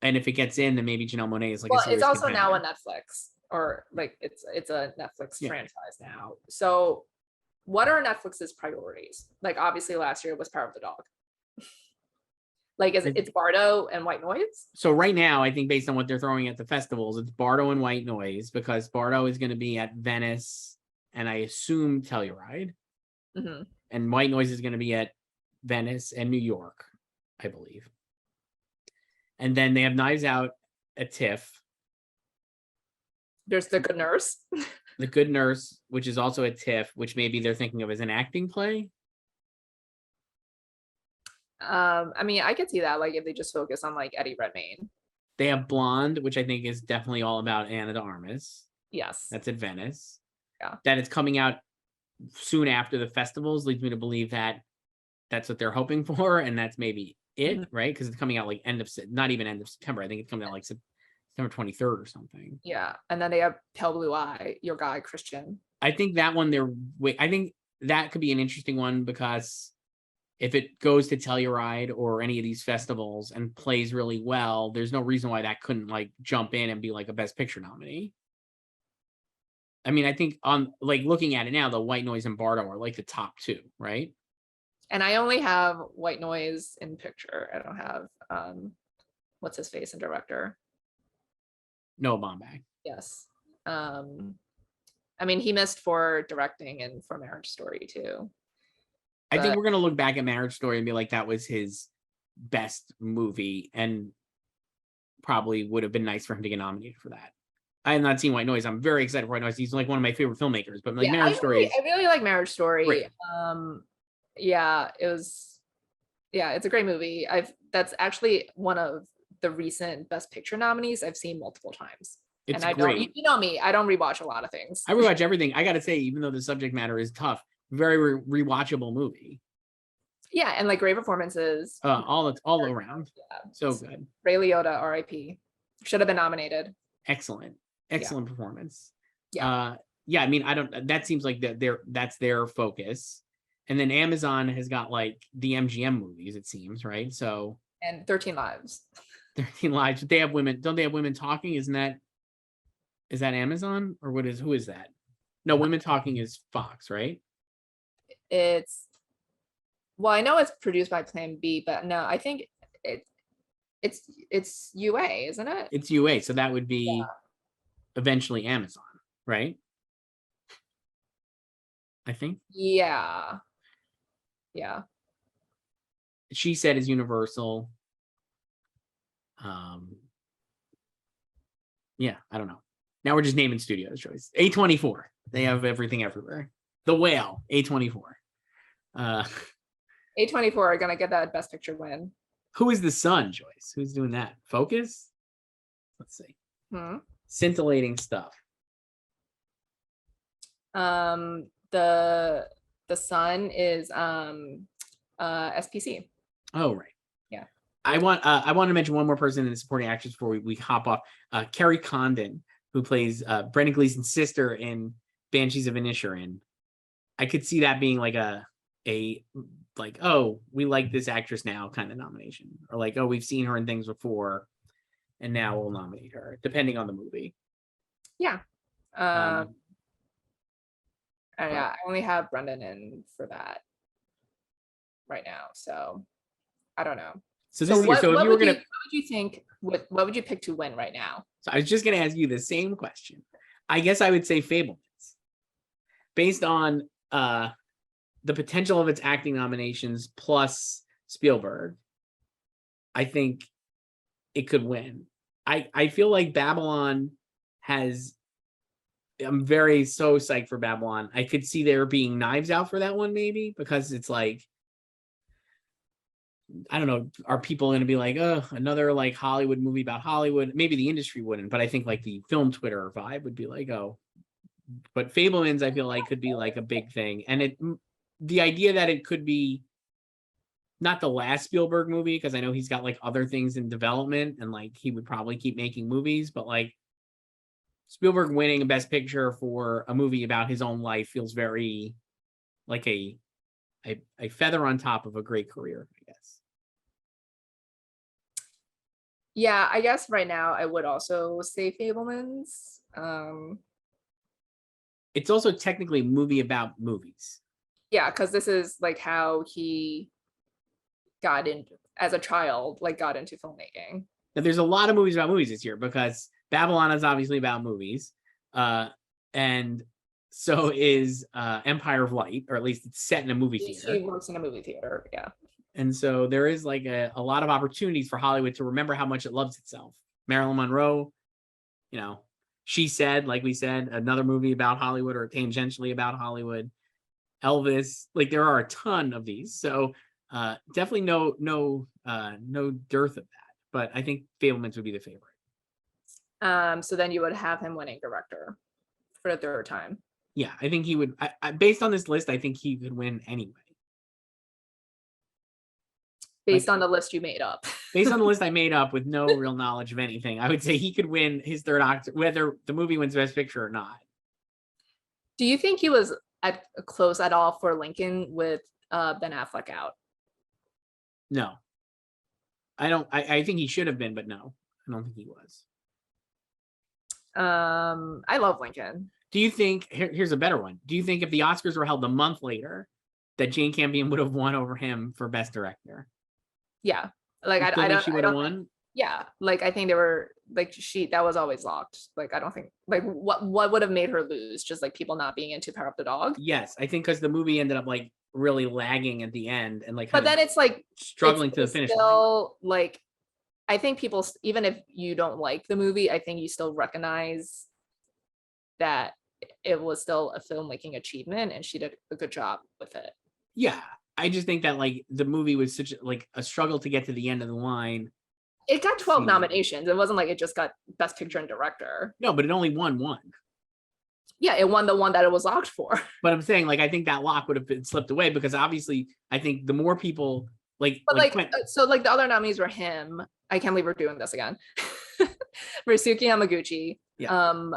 and if it gets in, then maybe Janelle Monáe is like. Well, it's also now on Netflix, or like it's a Netflix franchise now. So, what are Netflix's priorities? Like obviously last year it was Power of the Dog. Like, it's Bardo and White Noise? So right now, I think based on what they're throwing at the festivals, it's Bardo and White Noise, because Bardo is going to be at Venice and I assume Telluride. Mm-hmm. And White Noise is going to be at Venice and New York, I believe. And then they have Knives Out at TIFF. There's The Good Nurse. The Good Nurse, which is also a TIFF, which maybe they're thinking of as an acting play. I mean, I could see that, like, if they just focus on like Eddie Redmayne. They have Blonde, which I think is definitely all about Anna de Armas. Yes. That's at Venice. Yeah. That it's coming out soon after the festivals leads me to believe that that's what they're hoping for, and that's maybe it, right? Because it's coming out like not even end of September. I think it's coming out like September 23rd or something. Yeah, and then they have Pale Blue Eye, your guy Christian. I think that one I think that could be an interesting one, because if it goes to Telluride or any of these festivals and plays really well, there's no reason why that couldn't like jump in and be like a Best Picture nominee. I mean, I think on like looking at it now, the White Noise and Bardo are like the top two, right? And I only have White Noise in picture. I don't have what's his face in director. Noah Baumbach. Yes. I mean, he missed for directing and for Marriage Story too. I think we're gonna look back at Marriage Story and be like, that was his best movie, and probably would have been nice for him to get nominated for that. I have not seen White Noise. I'm very excited for White Noise. He's like one of my favorite filmmakers. But like Marriage Story, I really like Marriage Story. Great. Yeah, it's a great movie. That's actually one of the recent Best Picture nominees I've seen multiple times. It's and I great. don't, you know me, I don't rewatch a lot of things. I rewatch everything. I gotta say, even though the subject matter is tough, very rewatchable movie. Yeah, and like great performances. All around. Yeah. So good. Ray Liotta, R.I.P. Should have been nominated. Excellent performance. Yeah. Yeah, I mean, that seems like that's their focus. And then Amazon has got like the MGM movies, it seems, right? So and 13 Lives. 13 Lives. But they have women. Don't they have Women Talking? Is that Amazon, or who is that? No, Women Talking is Fox, right? I know it's produced by Plan B, but no, I think it's UA, isn't it? It's UA, so that would be eventually Amazon, right? I think. Yeah. She Said is Universal. Yeah, I don't know. Now we're just naming studios, Joyce. A24. They have everything everywhere. The Whale, A24. A24 are gonna get that Best Picture win. Who is the Sun, Joyce? Who's doing that? Focus? Let's see. Scintillating stuff. The Sun is SPC. Oh, right. Yeah. I want to mention one more person in the supporting actress before we hop off. Kerry Condon, who plays Brendan Gleeson's sister in Banshees of Inisherin. I could see that being like a like, oh, we like this actress now kind of nomination, or like, oh, we've seen her in things before and now we'll nominate her, depending on the movie. Yeah. I only have Brendan in for that right now, so I don't know. What would you think? What would you pick to win right now? So I was just going to ask you the same question. I guess I would say Fabelmans, based on the potential of its acting nominations plus Spielberg. I think it could win. I feel like Babylon has. I'm so psyched for Babylon. I could see there being Knives Out for that one, maybe, because it's like, I don't know, are people going to be like, oh, another like Hollywood movie about Hollywood? Maybe the industry wouldn't, but I think like the film Twitter vibe would be like, oh. But Fabelmans, I feel like, could be like a big thing. And the idea that it could be not the last Spielberg movie, because I know he's got like other things in development and like he would probably keep making movies, but like Spielberg winning a Best Picture for a movie about his own life feels very like a feather on top of a great career, I guess. Yeah, I guess right now I would also say Fabelmans. It's also technically a movie about movies. Yeah, because this is like how he got in as a child, like got into filmmaking. Now, there's a lot of movies about movies this year, because Babylon is obviously about movies. And so is Empire of Light, or at least it's set in a movie theater. He works in a movie theater, yeah. And so there is like a lot of opportunities for Hollywood to remember how much it loves itself. Marilyn Monroe, She Said, like we said, another movie about Hollywood or tangentially about Hollywood. Elvis, like there are a ton of these. So definitely no dearth of that. But I think Fablemans would be the favorite. So then you would have him winning director for the third time. Yeah, I think he would. Based on this list, I think he could win anyway. Based on the list you made up. Based on the list I made up with no real knowledge of anything, I would say he could win his third Oscar, whether the movie wins Best Picture or not. Do you think he was close at all for Lincoln with Ben Affleck out? No. I don't. I think he should have been, but no, I don't think he was. I love Lincoln. Do you think, here's a better one. Do you think if the Oscars were held a month later, that Jane Campion would have won over him for Best Director? Yeah. Like, I don't, she would have won? Yeah. Like, I think they were, like, that was always locked. Like, I don't think, like, what would have made her lose? Just, like, people not being into Power of the Dog? Yes. I think because the movie ended up, like, really lagging at the end and, like, but then it's, like, struggling to the finish still, line. Like, I think people, even if you don't like the movie, I think you still recognize that it was still a filmmaking achievement and she did a good job with it. Yeah. I just think that, like, the movie was such like a struggle to get to the end of the line. It got 12 nominations. It wasn't like it just got Best Picture and Director. No, but it only won one. Yeah, it won the one that it was locked for. But I'm saying, like, I think that lock would have been slipped away because obviously I think the more people so the other nominees were him. I can't believe we're doing this again. Ryusuke Yamaguchi, yeah.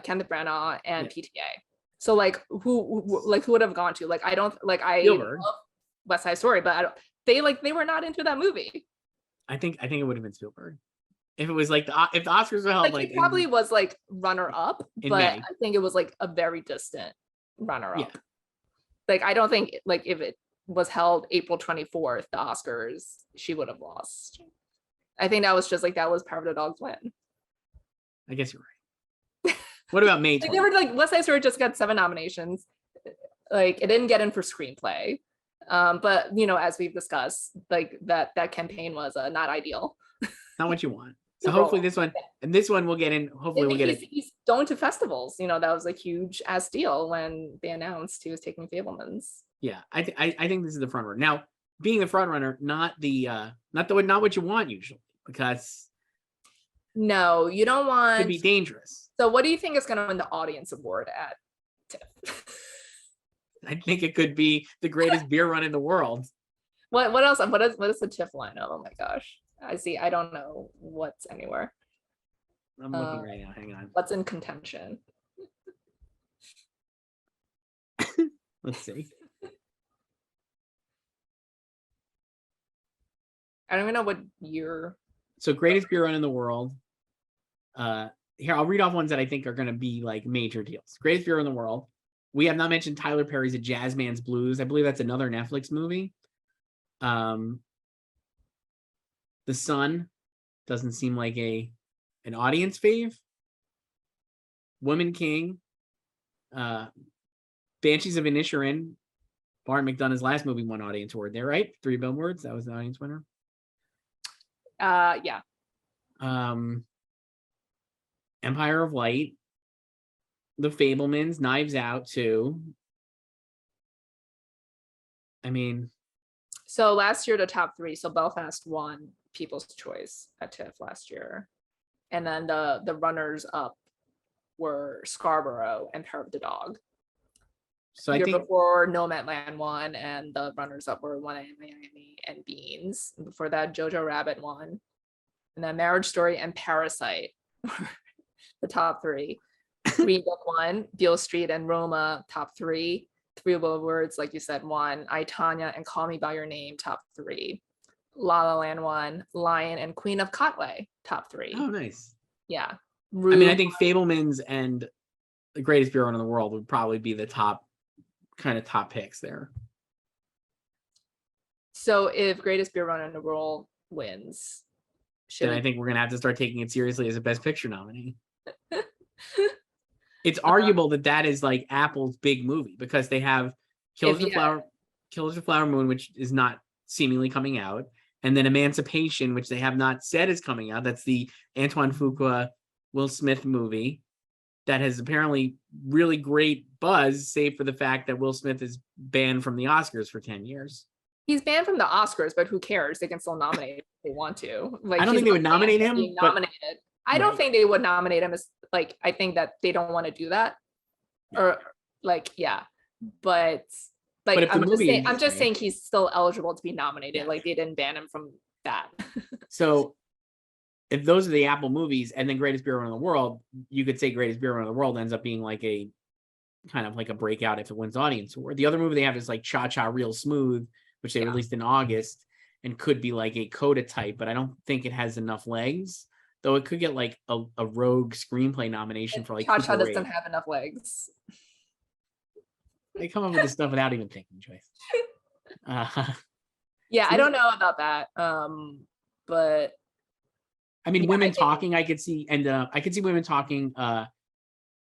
Kenneth Branagh, and PTA. So like who would have gone to? Like, I don't like I Spielberg. love West Side Story, but I don't, they were not into that movie. I think it would have been Spielberg. If it was like if the Oscars were held like it probably was like runner up, but May. I think it was like a very distant runner up. Yeah. Like I don't think like if it was held April 24th, the Oscars, she would have lost. I think that was just like that was Power of the Dog's win. I guess you're right. What about May? Like they were like West Side Story just got 7 nominations. Like it didn't get in for screenplay. But you know, as we've discussed, like that campaign was not ideal. Not what you want. So hopefully this one and this one will get in. Hopefully we'll get it. He's going to festivals. You know, that was a huge ass deal when they announced he was taking Fablemans. Yeah, I think this is the front runner. Now, being the front runner, not what you want usually, because no, you don't want to be dangerous. So what do you think is going to win the audience award at TIFF? I think it could be the greatest beer run in the world. What else? What is the TIFF lineup? Oh my gosh. I don't know what's anywhere. I'm looking right now. Hang on. What's in contention? Let's see. I don't even know what year. So greatest beer run in the world. Here, I'll read off ones that I think are going to be like major deals. Greatest beer in the world. We have not mentioned Tyler Perry's A Jazz Man's Blues. I believe that's another Netflix movie. The Sun doesn't seem like an audience fave. Woman King. Banshees of Inisherin. Barton McDonough's last movie won audience award there, right? 3 Billboards. That was the audience winner. Yeah. Empire of Light. The Fablemans, Knives Out too. I mean, so last year the top 3. So Belfast won People's Choice at TIFF last year, and then the runners up were Scarborough and Power of the Dog. So I think before Nomadland won, and the runners up were One in Miami and Beans. And before that, Jojo Rabbit won, and then Marriage Story and Parasite were the top 3. Green Book won, Beale Street and Roma top 3. 3 Billboards, like you said, won. I, Tonya and Call Me by Your Name top 3. La La Land won. Lion and Queen of Katwe top 3. Oh, nice. Yeah. I mean, I think Fablemans and The Greatest Beer Run in the World would probably be the top picks there. So if Greatest Beer Run in the World wins, then I think we're gonna have to start taking it seriously as a Best Picture nominee. It's arguable that is like Apple's big movie because they have Killers of the Flower Moon, which is not seemingly coming out, and then Emancipation, which they have not said is coming out. That's the Antoine Fuqua Will Smith movie that has apparently really great buzz, save for the fact that Will Smith is banned from the Oscars for 10 years. He's banned from the Oscars, but who cares? They can still nominate if they want to. Like, I don't think they would nominate him. Nominated. I don't think they would nominate him. As like, I think that they don't want to do that. Or like, yeah. But like, I'm just saying he's still eligible to be nominated. Like, they didn't ban him from that. So if those are the Apple movies and then Greatest Beer Run in the World, you could say Greatest Beer Run in the World ends up being like a kind of like a breakout if it wins audience award. The other movie they have is like Cha Cha Real Smooth, which they released in August and could be like a Coda type, but I don't think it has enough legs. Though it could get like a rogue screenplay nomination for like Cha Cha doesn't have enough legs. They come up with this stuff without even thinking, Joyce. Yeah, I don't know about that. But I mean, women talking, I could see, and I could see women talking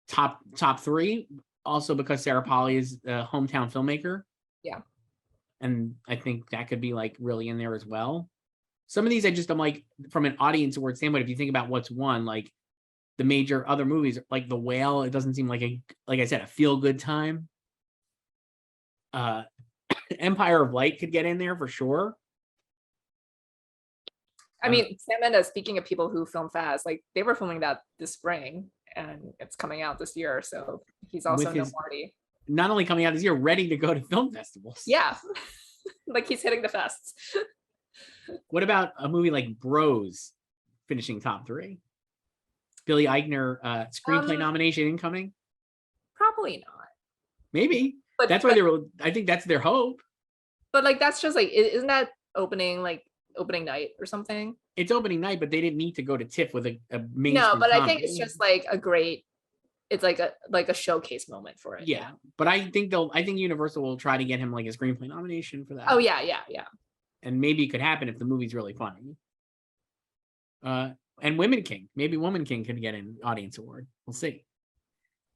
top three, also because Sarah Polley is a hometown filmmaker. Yeah. And I think that could be like really in there as well. Some of these, I'm like, from an audience award standpoint, if you think about what's won, like the major other movies, like The Whale, it doesn't seem like like I said, a feel good time. Empire of Light could get in there for sure. I mean, Sam Mendes, speaking of people who film fast, like they were filming that this spring and it's coming out this year. So he's also no party. Not only coming out this year, ready to go to film festivals. Yeah. Like he's hitting the fests. What about a movie like Bros finishing top three? Billy Eichner screenplay nomination incoming? Probably not. Maybe. But that's why I think that's their hope. But like that's just like, isn't that opening night or something? It's opening night, but they didn't need to go to TIFF with a mainstream. No, but I think it's just like it's like a showcase moment for it. Yeah. But I think Universal will try to get him like a screenplay nomination for that. Oh yeah. And maybe it could happen if the movie's really funny. And Women King. Maybe Woman King could get an audience award. We'll see.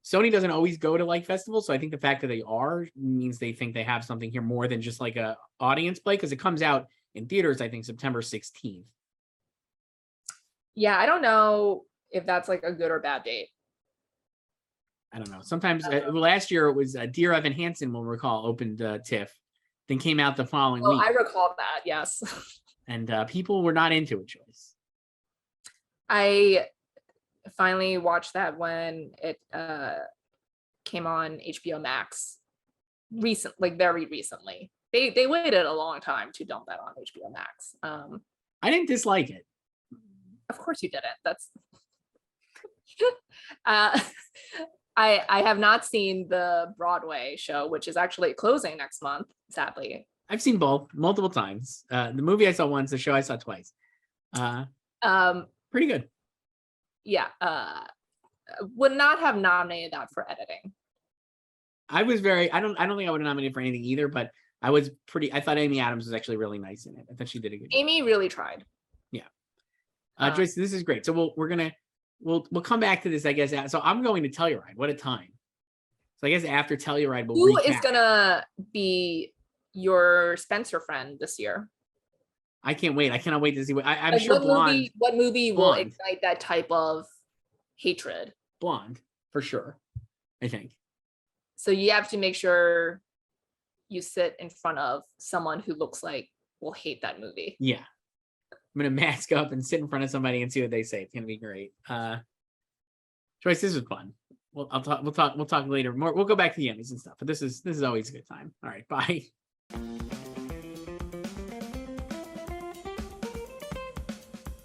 Sony doesn't always go to like festivals, so I think the fact that they are means they think they have something here more than just like a audience play, because it comes out in theaters, I think, September 16th. Yeah, I don't know if that's like a good or bad date. I don't know. Sometimes last year it was Dear Evan Hansen, we'll recall, opened TIFF, then came out the following week. I recall that, yes. And people were not into it, Joyce. I finally watched that when it came on HBO Max very recently. They waited a long time to dump that on HBO Max. I didn't dislike it. Of course you didn't. That's I have not seen the Broadway show, which is actually closing next month, sadly. I've seen both multiple times. The movie I saw once, the show I saw twice. Pretty good. Yeah. Would not have nominated that for editing. I don't think I would have nominated for anything either, but I thought Amy Adams was actually really nice in it. I thought she did a good job. Amy really tried. Yeah. Joyce, this is great. So we'll come back to this, I guess. So I'm going to Telluride. What a time. So I guess after Telluride, who is gonna be your Spencer friend this year? I can't wait. I cannot wait to see I'm like sure Blonde. What movie will ignite that type of hatred? Blonde, for sure, I think. So you have to make sure you sit in front of someone who looks like will hate that movie. Yeah. I'm gonna mask up and sit in front of somebody and see what they say. It's gonna be great. Joyce, this was fun. We'll talk later more. We'll go back to the Emmys and stuff, but this is always a good time. All right, bye.